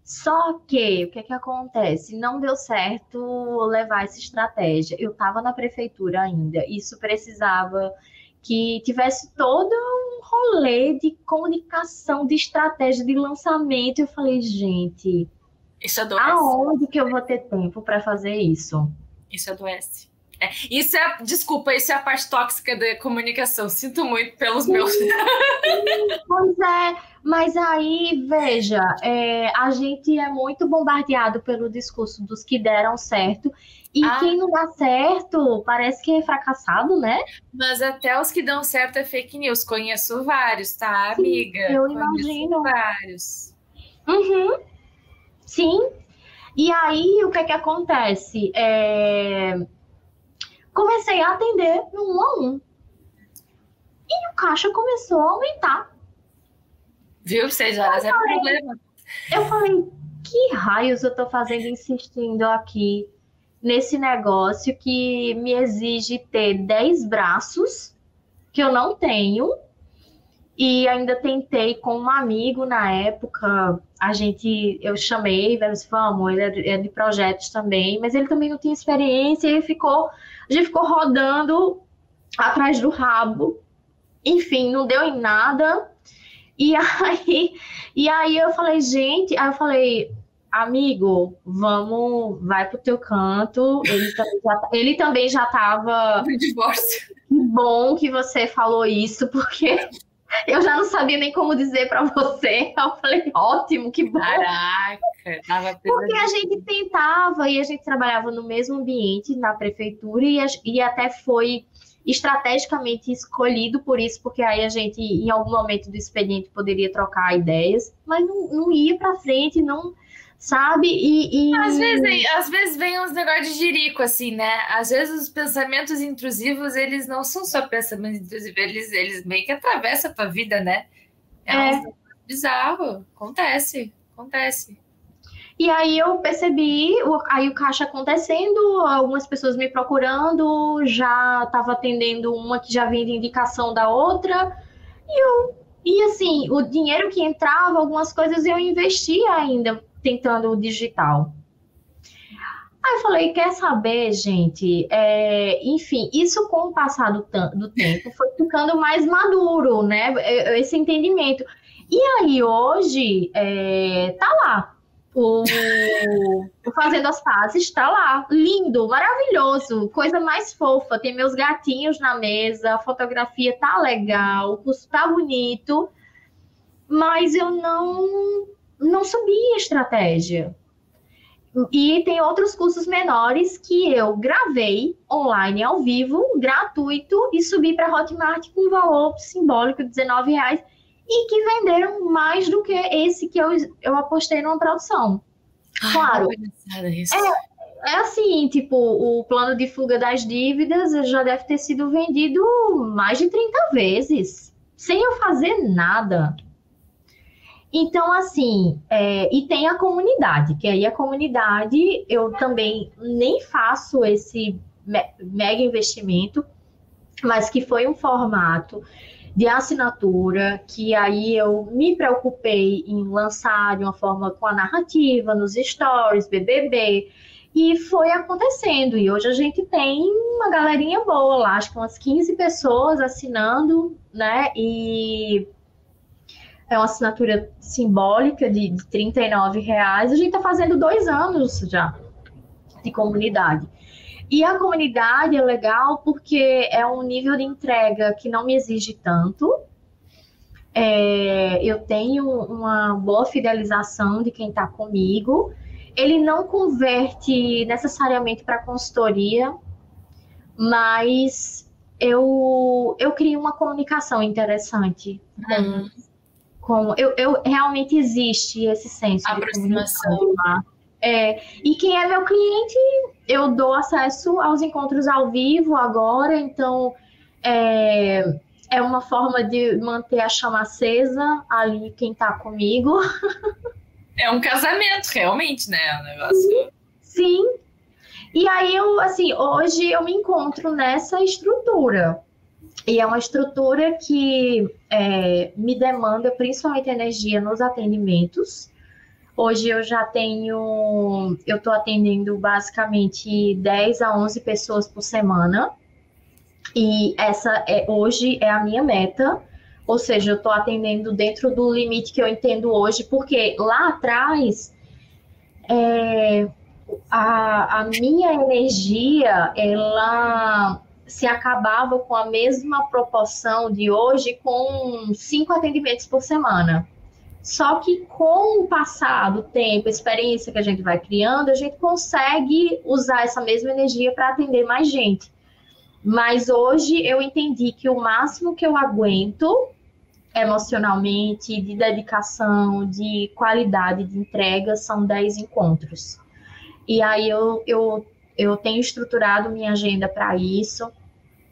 Só que, o que acontece? Não deu certo levar essa estratégia. Eu estava na prefeitura ainda. Isso precisava que tivesse todo um rolê de comunicação, de estratégia, de lançamento. Eu falei, gente, isso adoece. Aonde que eu vou ter tempo para fazer isso? Isso adoece. Desculpa, isso é a parte tóxica da comunicação. Sinto muito pelos meus... Pois é, mas aí, veja, a gente é muito bombardeado pelo discurso dos que deram certo, e quem não dá certo parece que é fracassado, né? Mas até os que dão certo é fake news. Conheço vários, tá, amiga? Sim, eu imagino. Vários. Uhum. Sim. E aí, o que acontece? Comecei a atender no 1 a 1. E o caixa começou a aumentar. Viu? 6 horas é problema. Eu falei, que raios eu tô fazendo insistindo aqui nesse negócio que me exige ter 10 braços, que eu não tenho, e ainda tentei com um amigo na época, eu chamei, vamos, ele é de projetos também, mas ele também não tinha experiência, e a gente ficou rodando atrás do rabo, enfim, não deu em nada. E aí eu falei, amigo, vai pro teu canto. Ele também já tava... divórcio. Que bom que você falou isso, porque eu já não sabia nem como dizer para você. Eu falei, ótimo, que bom. Caraca, porque a gente tentava e a gente trabalhava no mesmo ambiente na prefeitura e até foi estrategicamente escolhido por isso, porque aí a gente, em algum momento do expediente, poderia trocar ideias, mas não ia para frente, não, sabe? Às vezes vem uns negócios de jirico, assim, né? Às vezes os pensamentos intrusivos, eles não são só pensamentos intrusivos, eles meio que atravessam a tua vida, né? Bizarro. Acontece. E aí eu percebi, aí o caixa acontecendo, algumas pessoas me procurando, já estava atendendo uma que já vinha de indicação da outra, e assim, o dinheiro que entrava, algumas coisas eu investia ainda, tentando o digital. Aí eu falei, quer saber, gente? Enfim, isso com o passar do tempo foi ficando mais maduro, né? Esse entendimento. E aí hoje, tá lá. O Fazendo as Pazes tá lá, lindo, maravilhoso, coisa mais fofa, tem meus gatinhos na mesa, a fotografia tá legal, o curso tá bonito, mas eu não subi a estratégia. E tem outros cursos menores que eu gravei online ao vivo, gratuito, e subi para Hotmart com um valor simbólico de R$19, e que venderam mais do que esse que eu apostei numa produção. Claro, é assim, tipo, o plano de fuga das dívidas já deve ter sido vendido mais de 30 vezes, sem eu fazer nada. Então, assim, e tem a comunidade, que aí a comunidade, eu também nem faço esse mega investimento, mas que foi um formato de assinatura, que aí eu me preocupei em lançar de uma forma com a narrativa, nos stories, BBB, e foi acontecendo. E hoje a gente tem uma galerinha boa lá, acho que umas 15 pessoas assinando, né? E é uma assinatura simbólica de R$ 39. A gente está fazendo 2 anos já de comunidade. E a comunidade é legal porque é um nível de entrega que não me exige tanto. Eu tenho uma boa fidelização de quem está comigo. Ele não converte necessariamente para consultoria, mas eu crio uma comunicação interessante. Eu realmente existe esse senso de aproximação. E quem é meu cliente, eu dou acesso aos encontros ao vivo agora, então é uma forma de manter a chama acesa ali, quem está comigo. É um casamento, realmente, né? O negócio. Sim. E aí, hoje eu me encontro nessa estrutura. E é uma estrutura que me demanda principalmente energia nos atendimentos. Hoje eu estou atendendo basicamente 10 a 11 pessoas por semana. E essa hoje é a minha meta. Ou seja, eu estou atendendo dentro do limite que eu entendo hoje, porque lá atrás a minha energia, ela se acabava com a mesma proporção de hoje com 5 atendimentos por semana. Só que com o passar do tempo, a experiência que a gente vai criando, a gente consegue usar essa mesma energia para atender mais gente. Mas hoje eu entendi que o máximo que eu aguento emocionalmente, de dedicação, de qualidade de entrega, são 10 encontros. E aí eu tenho estruturado minha agenda para isso,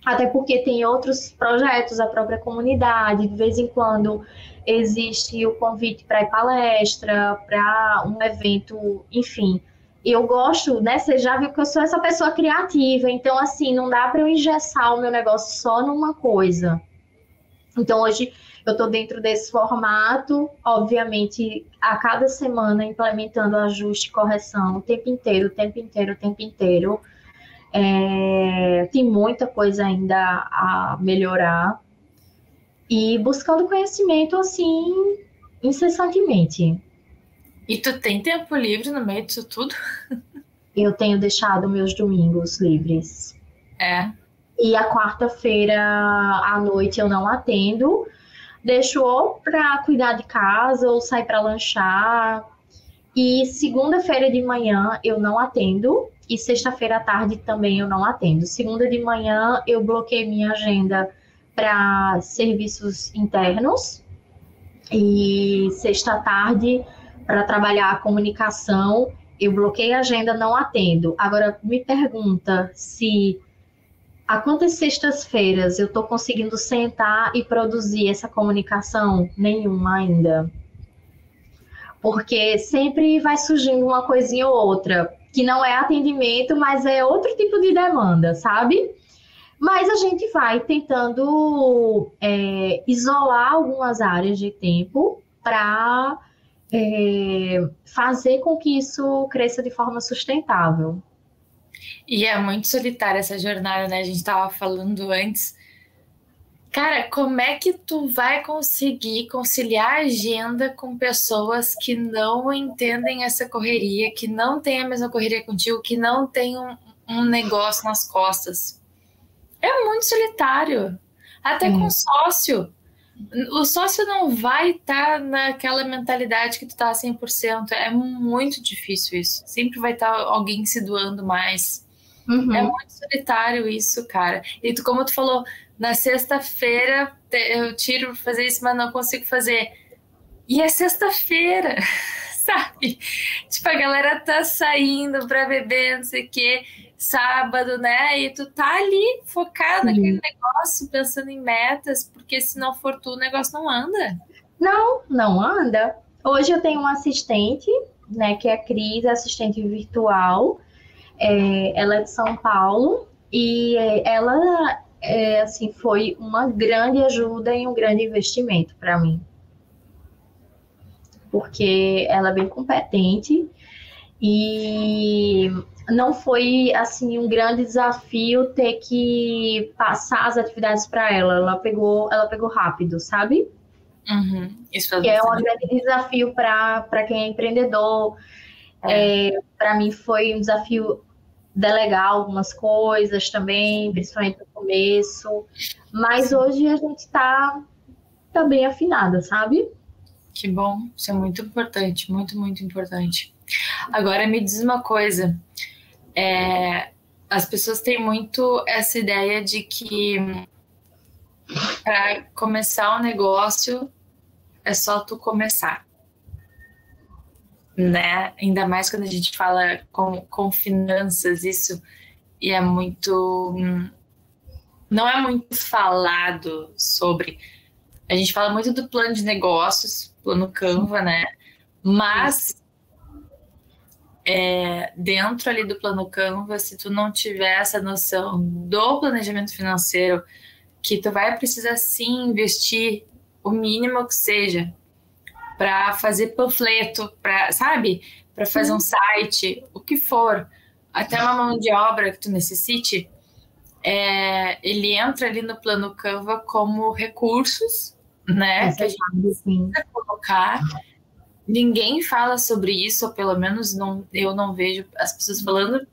até porque tem outros projetos, a própria comunidade, de vez em quando existe o convite para ir palestra, para um evento, enfim. Eu gosto, né? Você já viu que eu sou essa pessoa criativa, então assim, não dá para eu engessar o meu negócio só numa coisa. Então hoje eu estou dentro desse formato, obviamente, a cada semana implementando ajuste e correção o tempo inteiro. Tem muita coisa ainda a melhorar. E buscando conhecimento, assim, incessantemente. E tu tem tempo livre no meio disso tudo? Eu tenho deixado meus domingos livres. E a quarta-feira à noite eu não atendo. Deixo ou para cuidar de casa ou sair para lanchar. E segunda-feira de manhã eu não atendo. E sexta-feira à tarde também eu não atendo. Segunda de manhã eu bloqueio minha agenda para serviços internos. E sexta à tarde, para trabalhar a comunicação, eu bloqueio a agenda, não atendo. Agora, me pergunta se a quantas sextas-feiras eu estou conseguindo sentar e produzir essa comunicação? Nenhuma ainda. Porque sempre vai surgindo uma coisinha ou outra, que não é atendimento, mas é outro tipo de demanda, sabe? Mas a gente vai tentando isolar algumas áreas de tempo para fazer com que isso cresça de forma sustentável. E é muito solitária essa jornada, né? A gente estava falando antes. Cara, como é que tu vai conseguir conciliar a agenda com pessoas que não entendem essa correria, que não têm a mesma correria contigo, que não têm um negócio nas costas? É muito solitário. Até com sócio. O sócio não vai estar naquela mentalidade que tu tá 100%. É muito difícil isso. Sempre vai estar alguém se doando mais. É muito solitário isso, cara. E como tu falou, na sexta-feira eu tiro pra fazer isso, mas não consigo fazer. E é sexta-feira, sabe? Tipo, a galera tá saindo pra beber, não sei o quê, sábado, né? E tu tá ali focado naquele negócio, pensando em metas, porque se não for tu, o negócio não anda. Não anda. Hoje eu tenho uma assistente, né, que é a Cris, assistente virtual. Ela é de São Paulo e ela assim, foi uma grande ajuda e um grande investimento para mim. Porque ela é bem competente e não foi assim um grande desafio ter que passar as atividades para ela. Ela pegou rápido, sabe? Isso faz que é um bastante. grande desafio para quem é empreendedor. Para mim foi um desafio delegar algumas coisas também, principalmente no começo. Mas hoje a gente tá bem afinada, sabe? Que bom, isso é muito importante, muito, muito importante. Agora me diz uma coisa, as pessoas têm muito essa ideia de que para começar um negócio é só tu começar, né? Ainda mais quando a gente fala com finanças, isso e é muito... Não é muito falado sobre... A gente fala muito do plano de negócios, plano Canva, né? Mas dentro ali do plano Canva, se tu não tiver essa noção do planejamento financeiro, que tu vai precisar sim investir o mínimo que seja para fazer panfleto, sabe? Para fazer um site, o que for, até uma mão de obra que tu necessite, ele entra ali no plano Canva como recursos, né? Que a gente precisa colocar. Ninguém fala sobre isso, ou pelo menos eu não vejo as pessoas falando,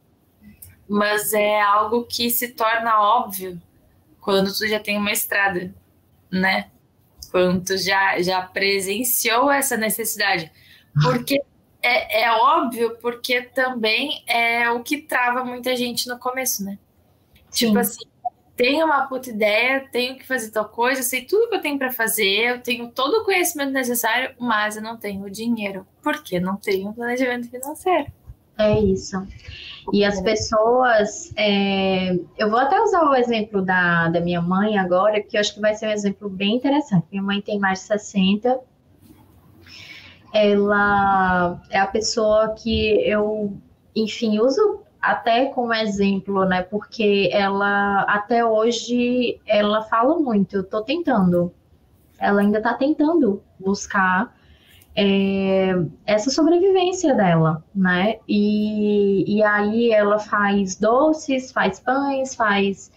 mas é algo que se torna óbvio quando tu já tem uma estrada, né? Quando tu já presenciou essa necessidade. Porque é óbvio, porque também é o que trava muita gente no começo, né? Sim. Tipo assim, tenho uma puta ideia, tenho que fazer tal coisa, sei tudo que eu tenho para fazer, eu tenho todo o conhecimento necessário, mas eu não tenho o dinheiro, porque não tenho planejamento financeiro. É isso. E as pessoas... eu vou até usar o exemplo da minha mãe agora, que eu acho que vai ser um exemplo bem interessante. Minha mãe tem mais de 60. Ela é a pessoa que eu, enfim, uso até como exemplo, né? Porque ela, até hoje, ela fala muito. Eu tô tentando. Ela ainda tá tentando buscar essa sobrevivência dela, né? E aí ela faz doces, faz pães, faz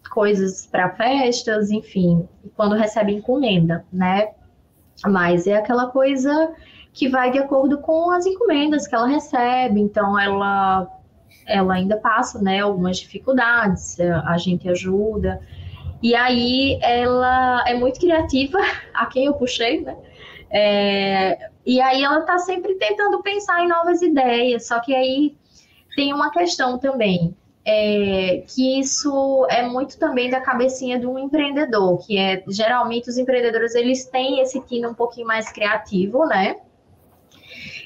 coisas para festas, enfim, quando recebe encomenda, né? Mas é aquela coisa que vai de acordo com as encomendas que ela recebe, então ela ainda passa, né, algumas dificuldades, a gente ajuda. E aí ela é muito criativa, a quem eu puxei, né? E aí ela tá sempre tentando pensar em novas ideias, só que aí tem uma questão também, que isso é muito também da cabecinha de um empreendedor, que geralmente os empreendedores, eles têm esse tino um pouquinho mais criativo, né?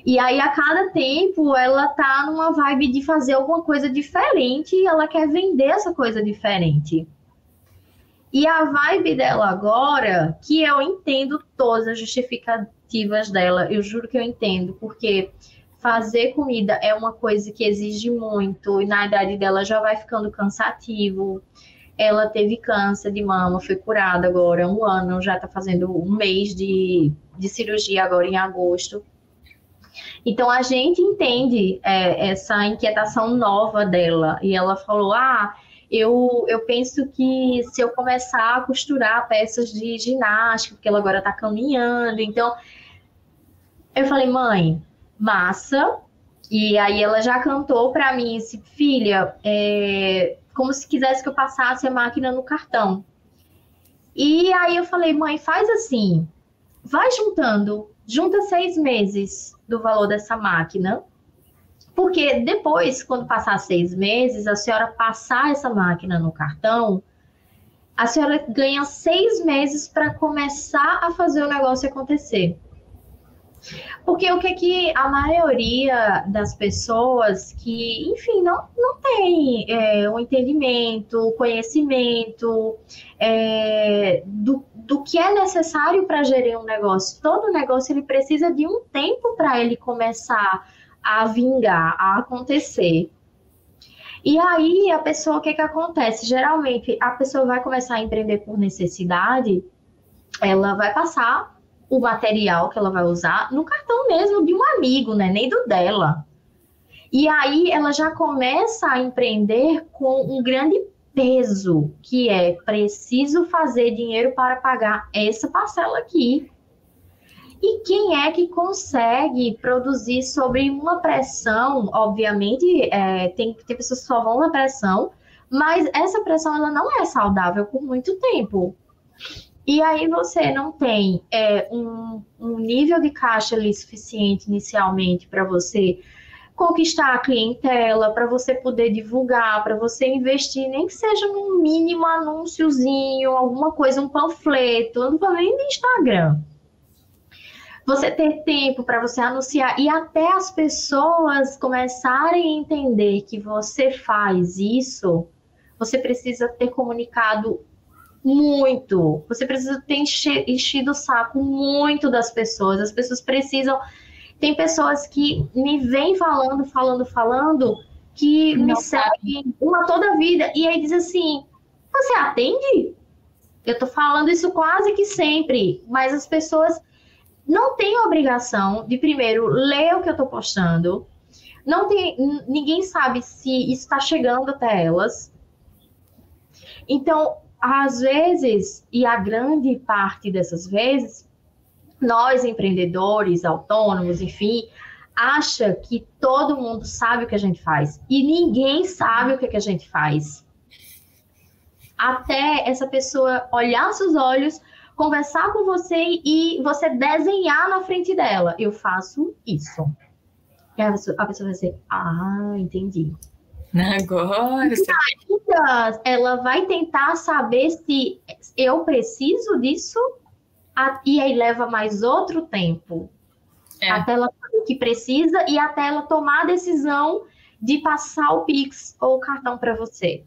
E aí, a cada tempo, ela tá numa vibe de fazer alguma coisa diferente e ela quer vender essa coisa diferente. E a vibe dela agora, que eu entendo todas as justificativas dela, eu juro que eu entendo, porque fazer comida é uma coisa que exige muito, e na idade dela já vai ficando cansativo. Ela teve câncer de mama, foi curada agora há 1 ano, já tá fazendo 1 mês de cirurgia agora em agosto. Então, a gente entende essa inquietação nova dela. E ela falou, eu penso que se eu começar a costurar peças de ginástica, porque ela agora está caminhando. Então, eu falei, mãe, massa. E aí ela já cantou para mim, assim, filha, como se quisesse que eu passasse a máquina no cartão. E aí eu falei, mãe, faz assim, vai junta 6 meses do valor dessa máquina, porque depois, quando passar 6 meses, a senhora passar essa máquina no cartão, a senhora ganha 6 meses para começar a fazer o negócio acontecer. Porque o que a maioria das pessoas que, enfim, não tem o entendimento, o conhecimento do que é necessário para gerir um negócio. Todo negócio ele precisa de um tempo para ele começar a vingar, a acontecer. E aí, a pessoa, o que acontece? Geralmente, a pessoa vai começar a empreender por necessidade, ela vai passar o material que ela vai usar no cartão mesmo de um amigo, né? Nem do dela. E aí ela já começa a empreender com um grande peso que é preciso fazer dinheiro para pagar essa parcela aqui. E quem é que consegue produzir sobre uma pressão? Obviamente, tem pessoas que só vão na pressão, mas essa pressão ela não é saudável por muito tempo. E aí você não tem um nível de caixa ali suficiente inicialmente para você conquistar a clientela, para você poder divulgar, para você investir, nem que seja num mínimo anúnciozinho, alguma coisa, um panfleto, não tô nem no Instagram. Você ter tempo para você anunciar e até as pessoas começarem a entender que você faz isso, você precisa ter comunicado muito. Você precisa ter enchido o saco muito das pessoas. As pessoas precisam... Tem pessoas que me vêm falando, que me seguem uma toda a vida. E aí diz assim, você atende? Eu tô falando isso quase que sempre, mas as pessoas... não tem obrigação de, primeiro, ler o que eu estou postando. Ninguém sabe se isso está chegando até elas. Então, às vezes, e a grande parte dessas vezes, nós, empreendedores, autônomos, enfim, acha que todo mundo sabe o que a gente faz. E ninguém sabe o que a gente faz. Até essa pessoa olhar seus olhos, conversar com você e você desenhar na frente dela. Eu faço isso. E a pessoa vai dizer, entendi. Agora ela vai tentar saber se eu preciso disso e aí leva mais outro tempo. Até ela saber o que precisa e até ela tomar a decisão de passar o Pix ou o cartão para você.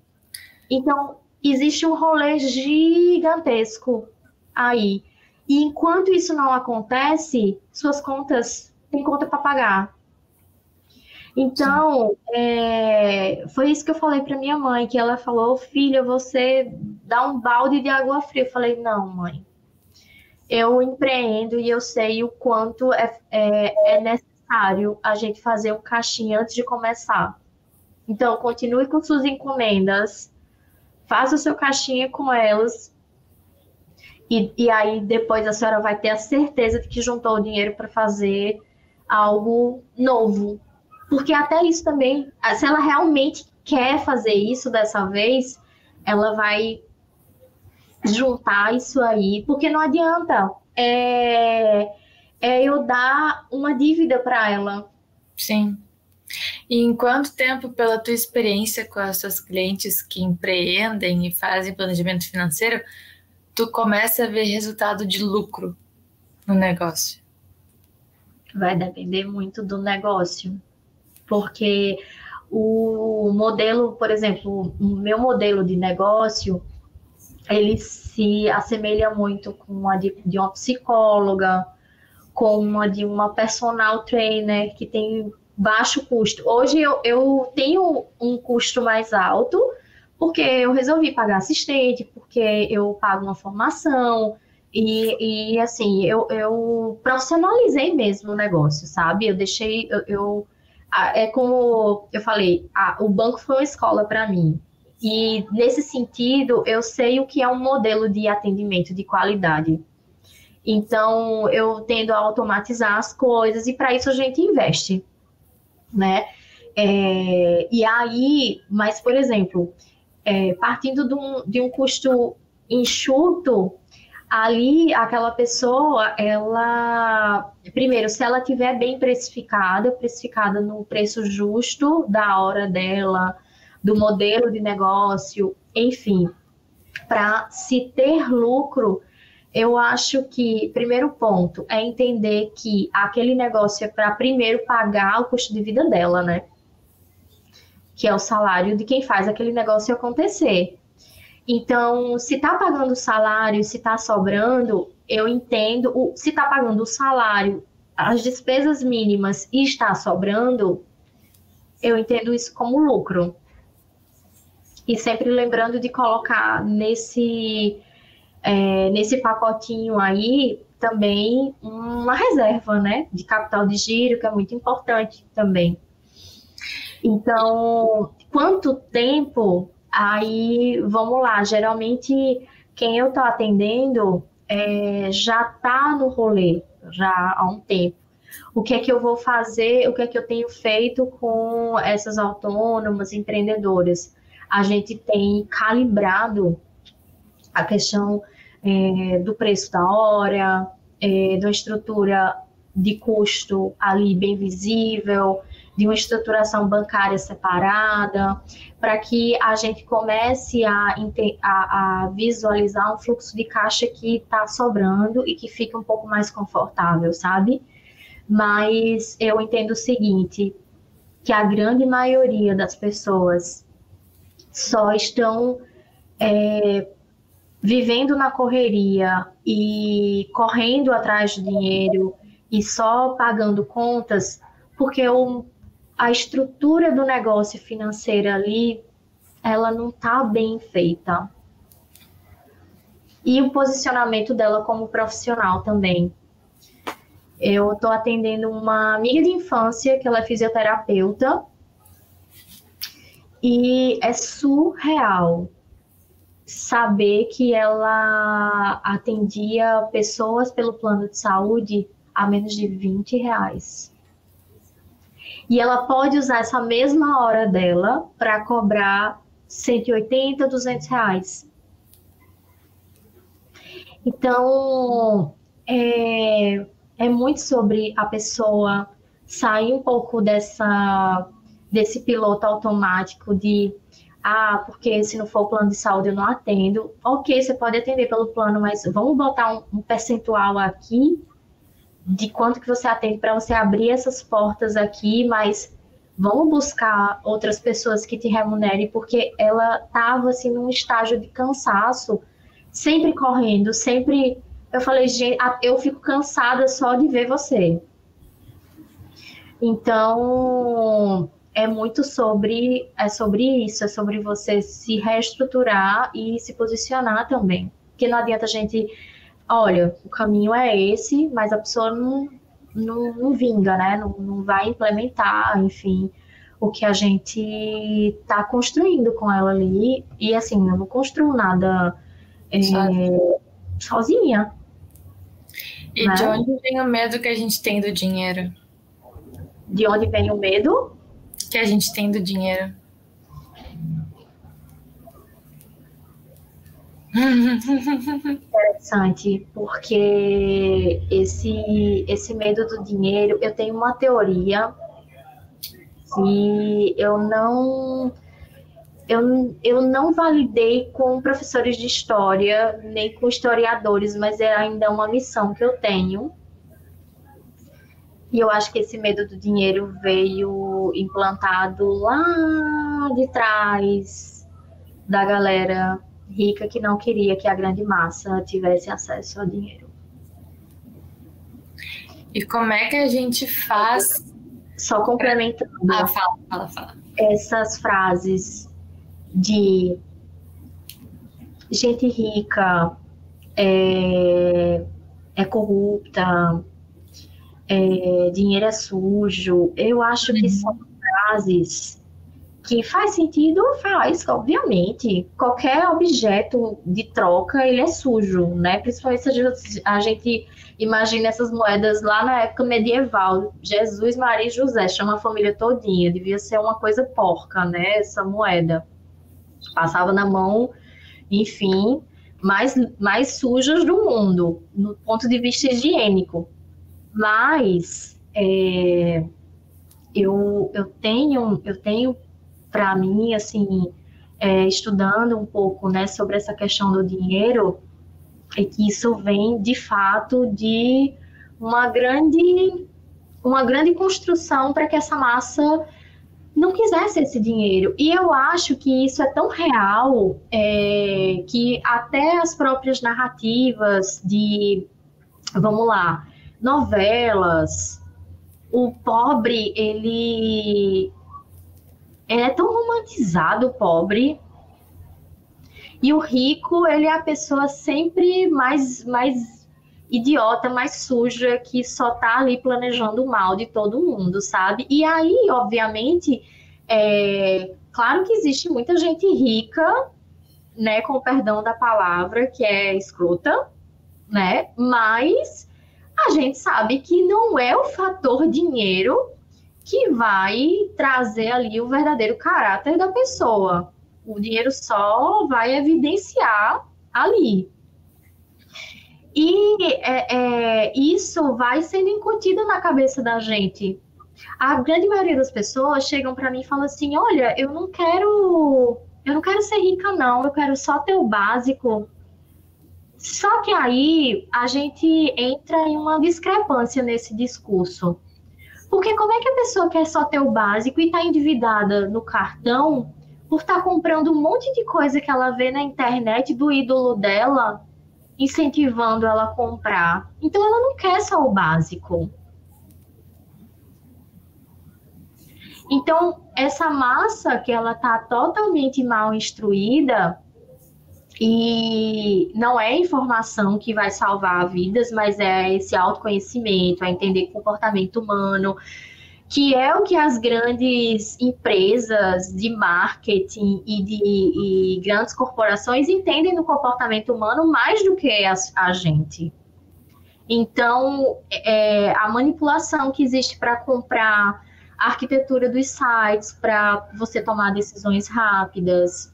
Então, existe um rolê gigantesco aí. E enquanto isso não acontece, suas contas, tem conta para pagar. Então, foi isso que eu falei para minha mãe, que ela falou, filha, você dá um balde de água fria. Eu falei, não, mãe, eu empreendo e eu sei o quanto é necessário a gente fazer um caixinha antes de começar. Então, continue com suas encomendas, faça o seu caixinha com elas, e aí depois a senhora vai ter a certeza de que juntou o dinheiro para fazer algo novo. Porque até isso também, se ela realmente quer fazer isso dessa vez, ela vai juntar isso aí, porque não adianta eu dar uma dívida para ela. Sim. E em quanto tempo, pela tua experiência com as suas clientes que empreendem e fazem planejamento financeiro, tu começa a ver resultado de lucro no negócio? Vai depender muito do negócio. Porque o modelo, por exemplo, o meu modelo de negócio, ele se assemelha muito com a de uma psicóloga, com uma de uma personal trainer, que tem baixo custo. Hoje eu tenho um custo mais alto, porque eu resolvi pagar assistente, porque eu pago uma formação, e assim, eu profissionalizei mesmo o negócio, sabe? Eu deixei... É como eu falei, o banco foi uma escola para mim. E nesse sentido, eu sei o que é um modelo de atendimento de qualidade. Então, eu tendo a automatizar as coisas e para isso a gente investe, né? E aí, mas por exemplo, partindo de um custo enxuto, ali, aquela pessoa, ela... Primeiro, se ela tiver bem precificada no preço justo da hora dela, do modelo de negócio, enfim, para se ter lucro, eu acho que, primeiro ponto, é entender que aquele negócio é para primeiro pagar o custo de vida dela, né? Que é o salário de quem faz aquele negócio acontecer. Então, se está pagando o salário, se está sobrando, eu entendo. Se está pagando o salário, as despesas mínimas e está sobrando, eu entendo isso como lucro. E sempre lembrando de colocar nesse pacotinho aí também uma reserva, né? De capital de giro, que é muito importante também. Então, quanto tempo... Aí, vamos lá, geralmente quem eu tô atendendo já tá no rolê, já há um tempo. O que é que eu vou fazer, o que é que eu tenho feito com essas autônomas, empreendedoras? A gente tem calibrado a questão do preço da hora, de uma estrutura de custo ali bem visível, de uma estruturação bancária separada, para que a gente comece a visualizar um fluxo de caixa que está sobrando e que fica um pouco mais confortável, sabe? Mas eu entendo o seguinte, que a grande maioria das pessoas só estão vivendo na correria e correndo atrás do dinheiro e só pagando contas porque a estrutura do negócio financeiro ali, ela não está bem feita. E o posicionamento dela como profissional também. Eu estou atendendo uma amiga de infância, que ela é fisioterapeuta, e é surreal saber que ela atendia pessoas pelo plano de saúde a menos de R$20. E ela pode usar essa mesma hora dela para cobrar 180, R$200. Então, é muito sobre a pessoa sair um pouco desse piloto automático de porque se não for o plano de saúde eu não atendo. Ok, você pode atender pelo plano, mas vamos botar um percentual aqui de quanto que você atende para você abrir essas portas aqui, mas vamos buscar outras pessoas que te remunerem, porque ela estava assim num estágio de cansaço, sempre correndo, sempre... Eu falei, gente, eu fico cansada só de ver você. Então, é muito sobre isso, é sobre você se reestruturar e se posicionar também. Porque não adianta a gente, olha, o caminho é esse, mas a pessoa não vinga, né? Não vai implementar, enfim, o que a gente está construindo com ela ali. E assim, eu não construo nada sozinha. E de onde vem o medo que a gente tem do dinheiro? De onde vem o medo? Que a gente tem do dinheiro. Interessante, porque esse medo do dinheiro, eu tenho uma teoria que eu não validei com professores de história, nem com historiadores, mas é ainda uma missão que eu tenho. E eu acho que esse medo do dinheiro veio implantado lá de trás da galera rica que não queria que a grande massa tivesse acesso ao dinheiro. E como é que a gente faz? Só complementando. Fala. Essas frases de gente rica é corrupta, dinheiro é sujo. Eu acho que são frases que faz sentido, faz, obviamente. Qualquer objeto de troca, ele é sujo, né? Principalmente se a gente imagina essas moedas lá na época medieval. Jesus, Maria e José, chama a família todinha. Devia ser uma coisa porca, né? Essa moeda. Passava na mão, enfim, mais sujas do mundo, no ponto de vista higiênico. Mas eu tenho para mim, assim, estudando um pouco, né, sobre essa questão do dinheiro, é que isso vem, de fato, de uma grande construção para que essa massa não quisesse esse dinheiro. E eu acho que isso é tão real que até as próprias narrativas de, vamos lá, novelas, o pobre, ele é tão romantizado, o pobre, e o rico, ele é a pessoa sempre mais idiota, mais suja, que só tá ali planejando o mal de todo mundo, sabe? E aí, obviamente, Claro que existe muita gente rica, né, com o perdão da palavra, que é escrota, né? Mas a gente sabe que não é o fator dinheiro que vai trazer ali o verdadeiro caráter da pessoa. O dinheiro só vai evidenciar ali. E isso vai sendo incutido na cabeça da gente. A grande maioria das pessoas chegam para mim e falam assim: olha, eu não quero ser rica, não, eu quero só ter o básico. Só que aí a gente entra em uma discrepância nesse discurso. Porque como é que a pessoa quer só ter o básico e está endividada no cartão por estar comprando um monte de coisa que ela vê na internet do ídolo dela, incentivando ela a comprar? Então ela não quer só o básico. Então, essa massa que ela está totalmente mal instruída, e não é informação que vai salvar vidas, mas é esse autoconhecimento, é entender comportamento humano, que é o que as grandes empresas de marketing e grandes corporações entendem no comportamento humano mais do que a gente. Então, a manipulação que existe para comprar, a arquitetura dos sites para você tomar decisões rápidas.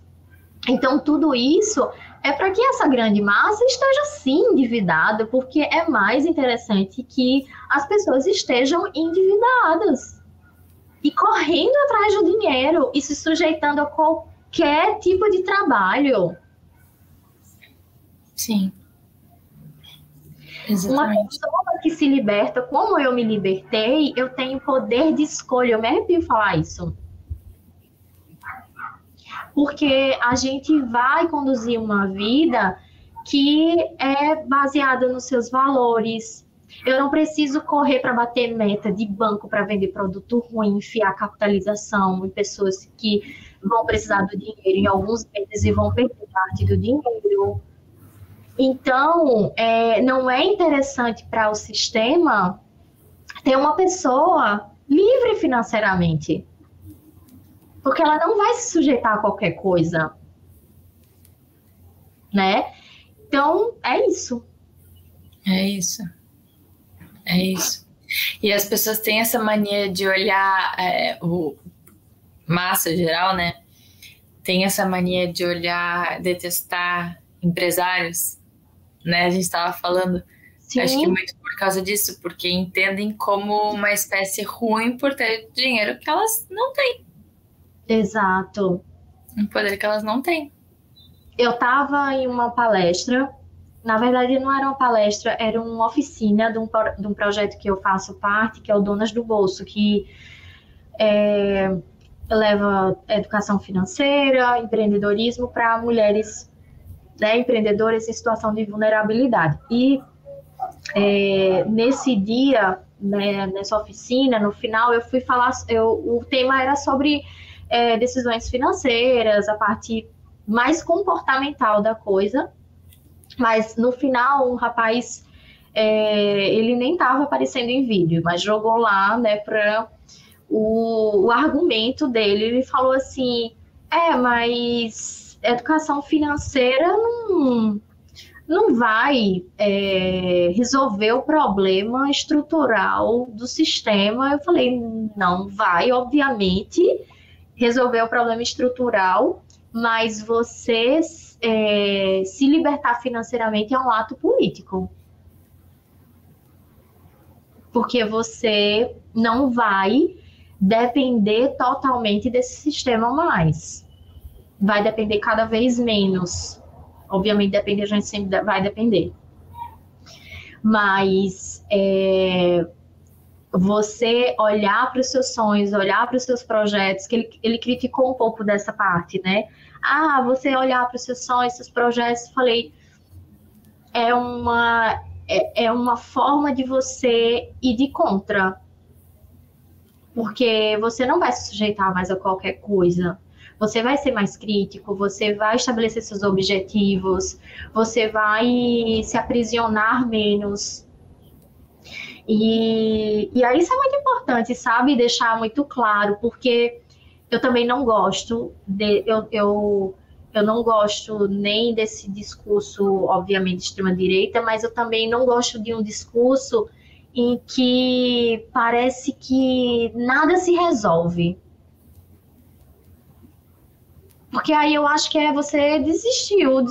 Então, tudo isso é para que essa grande massa esteja sim endividada, porque é mais interessante que as pessoas estejam endividadas e correndo atrás do dinheiro e se sujeitando a qualquer tipo de trabalho. Sim. Exatamente. Uma pessoa que se liberta, como eu me libertei, eu tenho poder de escolha. Eu me arrepio falar isso. Porque a gente vai conduzir uma vida que é baseada nos seus valores. Eu não preciso correr para bater meta de banco para vender produto ruim, enfiar capitalização em pessoas que vão precisar do dinheiro em alguns meses e vão perder parte do dinheiro. Então, não é interessante para o sistema ter uma pessoa livre financeiramente. Porque ela não vai se sujeitar a qualquer coisa, né? Então, é isso. É isso. É isso. E as pessoas têm essa mania de olhar, o massa geral, né? Tem essa mania de olhar, detestar empresários, né? A gente estava falando, Sim. Acho que muito por causa disso, porque entendem como uma espécie ruim por ter dinheiro que elas não têm. Exato. Um poder que elas não têm. Eu estava em uma palestra, na verdade não era uma palestra, era uma oficina de um projeto que eu faço parte, que é o Donas do Bolso, que leva educação financeira, empreendedorismo para mulheres, né, empreendedoras em situação de vulnerabilidade. E nesse dia, né, nessa oficina, no final, eu fui falar, o tema era sobre decisões financeiras, a parte mais comportamental da coisa, mas no final um rapaz, ele nem estava aparecendo em vídeo, mas jogou lá, né, para o argumento dele. Ele falou assim: mas educação financeira não vai resolver o problema estrutural do sistema. Eu falei: não vai, obviamente, resolver o problema estrutural, mas você se libertar financeiramente é um ato político. Porque você não vai depender totalmente desse sistema mais. Vai depender cada vez menos. Obviamente, depender, a gente sempre vai depender. Mas você olhar para os seus sonhos, olhar para os seus projetos, que ele criticou um pouco dessa parte, né? Você olhar para os seus sonhos, seus projetos, falei, é uma forma de você ir de contra. Porque você não vai se sujeitar mais a qualquer coisa. Você vai ser mais crítico, você vai estabelecer seus objetivos, você vai se aprisionar menos. E aí isso é muito importante, sabe? Deixar muito claro, porque eu também não gosto eu não gosto nem desse discurso, obviamente, de extrema-direita, mas eu também não gosto de um discurso em que parece que nada se resolve. Porque aí eu acho que você desistiu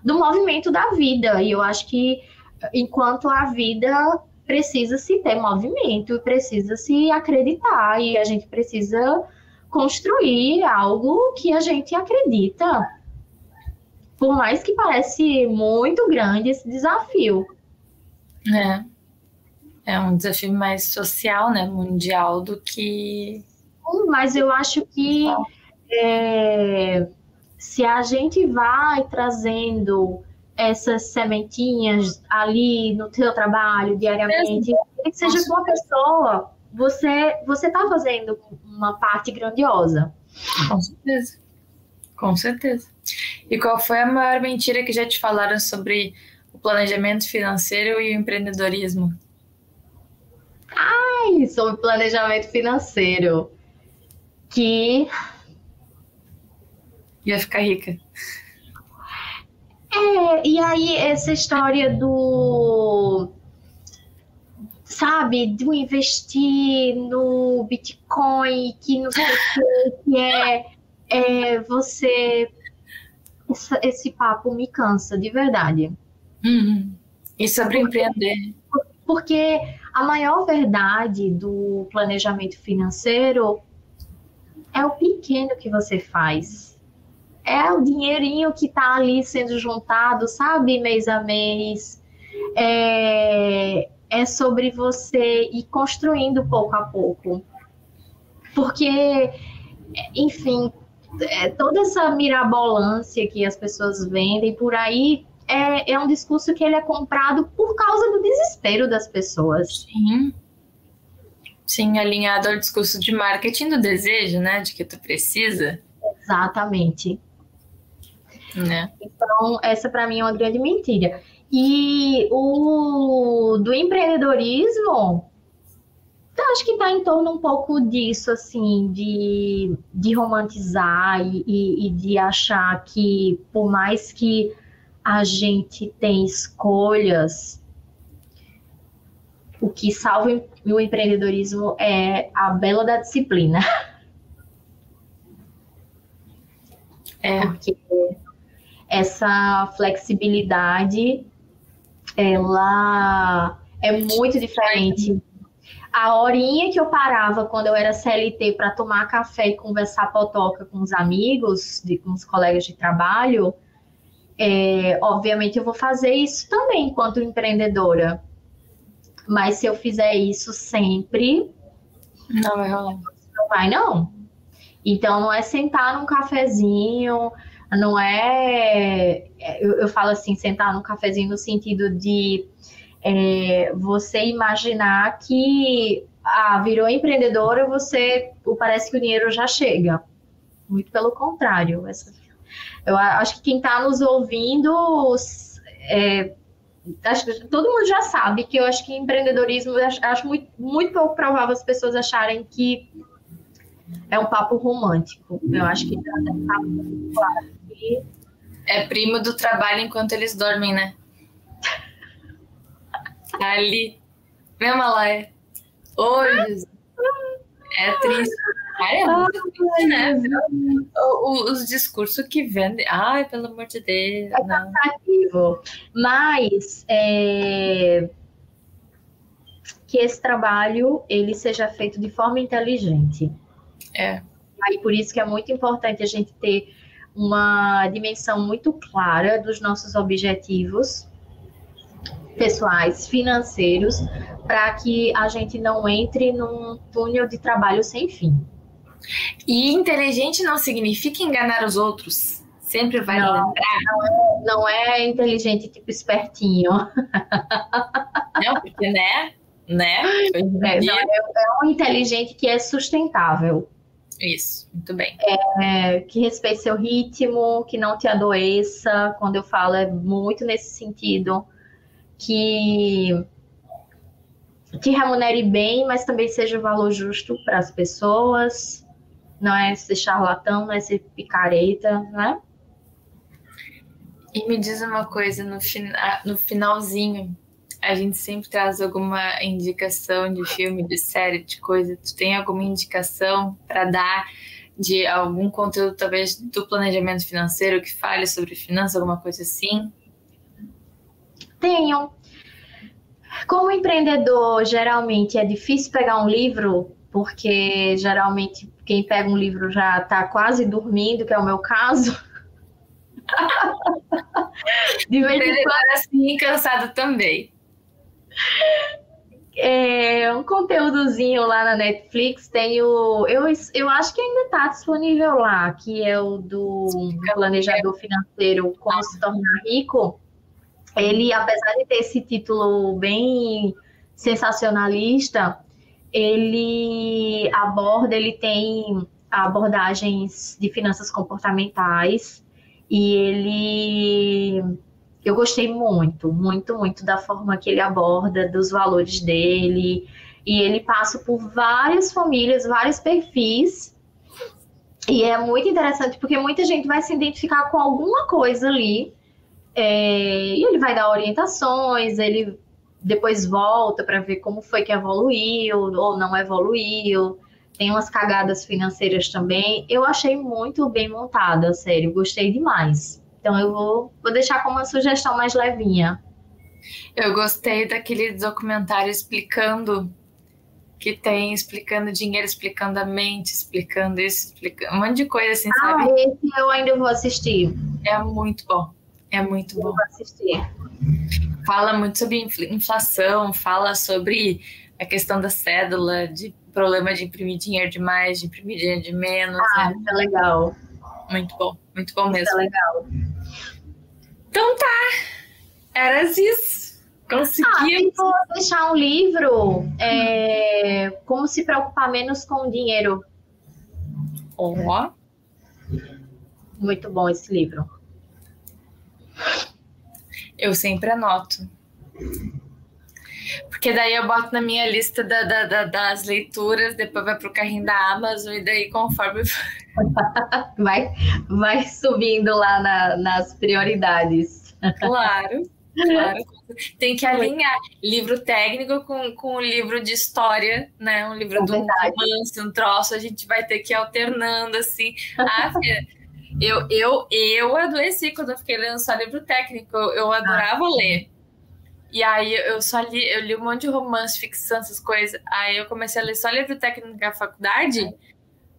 do movimento da vida. E eu acho que enquanto a vida precisa se ter movimento, precisa se acreditar, e a gente precisa construir algo que a gente acredita. Por mais que parece muito grande esse desafio. É um desafio mais social, né, mundial, do que... Mas eu acho que se a gente vai trazendo essas sementinhas ali no teu trabalho diariamente, que seja com uma pessoa, você está fazendo uma parte grandiosa. Com certeza. Com certeza. E qual foi a maior mentira que já te falaram sobre o planejamento financeiro e o empreendedorismo? Sobre planejamento financeiro. Que ia ficar rica. E aí essa história do investir no Bitcoin, que não sei o que é você... Esse papo me cansa, de verdade. E sobre empreender? Porque a maior verdade do planejamento financeiro é o pequeno que você faz. É o dinheirinho que está ali sendo juntado, sabe, mês a mês. É sobre você ir construindo pouco a pouco. Porque, enfim, toda essa mirabolância que as pessoas vendem por aí é um discurso que ele é comprado por causa do desespero das pessoas. Sim, alinhado ao discurso de marketing do desejo, né? De que tu precisa. Exatamente. Né? Então, essa para mim é uma grande mentira. E o do empreendedorismo, eu acho que está em torno um pouco disso, assim, de romantizar e de achar que, por mais que a gente tenha escolhas, o que salva o empreendedorismo é a bela da disciplina. Porque essa flexibilidade, ela é muito diferente. A horinha que eu parava quando eu era CLT para tomar café e conversar potoca com os amigos, com os colegas de trabalho, obviamente eu vou fazer isso também enquanto empreendedora. Mas se eu fizer isso sempre, não vai rolar. Não vai, não. Então, não é sentar num cafezinho, não é... Eu falo assim, sentar num cafezinho no sentido de você imaginar que virou empreendedora, parece que o dinheiro já chega. Muito pelo contrário. Eu acho que quem está nos ouvindo, acho que todo mundo já sabe que eu acho que empreendedorismo, acho muito, muito pouco provável as pessoas acharem que é um papo romântico. Eu acho que tá muito claro que... É primo do trabalho enquanto eles dormem, né? Tá ali. Mesma laia. Hoje. É triste. Cara, triste, né? Os discursos que vendem. Ai, pelo amor de Deus. É cansativo. Mas que esse trabalho ele seja feito de forma inteligente. Aí por isso que é muito importante a gente ter uma dimensão muito clara dos nossos objetivos pessoais, financeiros, para que a gente não entre num túnel de trabalho sem fim. E inteligente não significa enganar os outros. Sempre vai lembrar. Não é inteligente tipo espertinho. Não, porque né? É um inteligente que é sustentável. Isso, muito bem. Que respeite seu ritmo, que não te adoeça. Quando eu falo, é muito nesse sentido. Que te remunere bem, mas também seja o valor justo para as pessoas. não é ser charlatão, não é ser picareta, né? E me diz uma coisa, no finalzinho, a gente sempre traz alguma indicação de filme, de série, de coisa. Tu tem alguma indicação para dar de algum conteúdo, talvez, do planejamento financeiro que fale sobre finanças, alguma coisa assim? Tenho. Como empreendedor, geralmente é difícil pegar um livro, porque geralmente quem pega um livro já está quase dormindo, que é o meu caso. De vez em quando, assim, cansado também. Um conteúdozinho lá na Netflix tem eu acho que ainda está disponível lá, que é o do planejador financeiro Como Se Tornar Rico. Ele, apesar de ter esse título bem sensacionalista, ele tem abordagens de finanças comportamentais e eu gostei muito, muito, muito da forma que ele aborda, dos valores dele, e ele passa por várias famílias, vários perfis, e é muito interessante porque muita gente vai se identificar com alguma coisa ali, e ele vai dar orientações, ele depois volta para ver como foi que evoluiu ou não evoluiu. Tem umas cagadas financeiras também. Eu achei muito bem montada, sério, gostei demais. Então eu vou deixar como uma sugestão mais levinha. Eu gostei daquele documentário explicando dinheiro, explicando a mente, explicando isso, explicando um monte de coisa assim, sabe? Esse eu ainda vou assistir. É muito bom. É muito bom. Eu vou assistir. Fala muito sobre inflação, fala sobre a questão da cédula, de problema de imprimir dinheiro demais, de imprimir dinheiro de menos. Né? Isso é legal. Muito bom mesmo. Isso é legal. Então tá, era isso. Consegui. Vou deixar um livro, Como Se Preocupar Menos com o Dinheiro. Ó. Muito bom esse livro. Eu sempre anoto. Porque daí eu boto na minha lista das leituras, depois vai pro carrinho da Amazon e daí conforme... vai subindo lá nas prioridades. Claro. Tem que alinhar livro técnico com um livro de história, né? Um livro de um romance, um troço, a gente vai ter que ir alternando, assim. Eu adoeci quando eu fiquei lendo só livro técnico, eu adorava ler. E aí eu li um monte de romance, ficção, essas coisas. Aí eu comecei a ler só livro técnico na faculdade.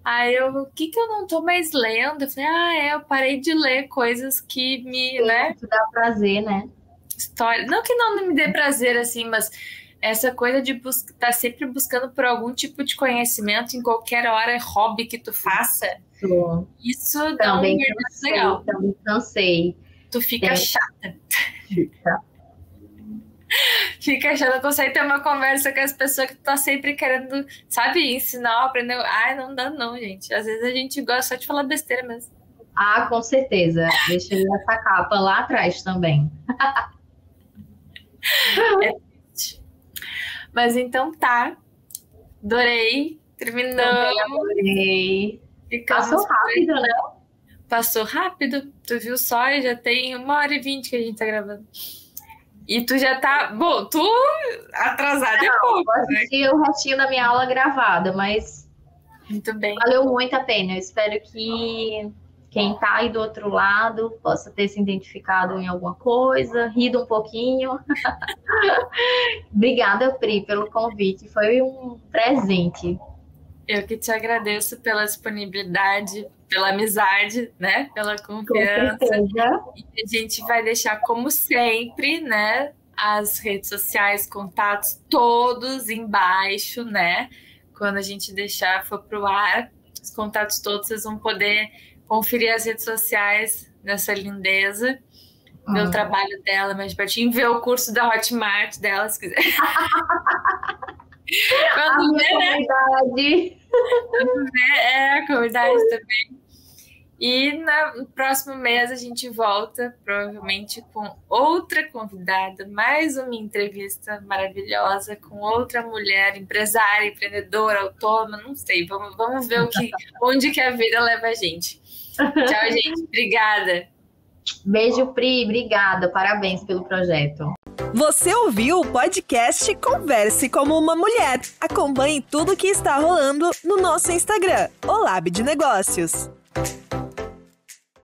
Aí o que eu não tô mais lendo? Eu falei, eu parei de ler coisas que me, né? Que dá prazer, né? História. Não que não me dê prazer, assim, mas essa coisa de estar sempre buscando por algum tipo de conhecimento em qualquer hora, hobby que tu faça. Isso dá um mergulho legal. Também cansei. Tu fica chata. Fica chata, consegue ter uma conversa com as pessoas que tu tá sempre querendo, sabe, ensinar, aprender. Não dá não, gente. Às vezes a gente gosta só de falar besteira mesmo. Com certeza. Deixa eu essa capa lá atrás também. Mas então tá. Adorei. Terminamos. Adorei. Passou rápido, né? Passou rápido. Tu viu só? Já tem 1h20 que a gente tá gravando. E tu já tá... Bom, tu atrasada é pouco, vou assistir o restinho da minha aula gravada, mas... Muito bem. Valeu muito a pena. Eu espero que quem tá aí do outro lado possa ter se identificado em alguma coisa, rido um pouquinho. Obrigada, Pri, pelo convite. Foi um presente. Eu que te agradeço pela disponibilidade, pela amizade, né? Pela confiança. Com certeza. E a gente vai deixar, como sempre, né? As redes sociais, contatos todos embaixo, né? Quando a gente for pro ar, os contatos todos, vocês vão poder conferir as redes sociais dessa lindeza, ver o trabalho dela mais de pertinho, ver o curso da Hotmart dela, se quiser. Quando vê, né? A comunidade também. E no próximo mês a gente volta, provavelmente com outra convidada, mais uma entrevista maravilhosa com outra mulher, empresária, empreendedora, autônoma, não sei. Vamos ver onde que a vida leva a gente. Tchau, gente. Obrigada. Beijo, Pri. Obrigada. Parabéns pelo projeto. Você ouviu o podcast Converse como uma Mulher. Acompanhe tudo o que está rolando no nosso Instagram, o Lab de Negócios.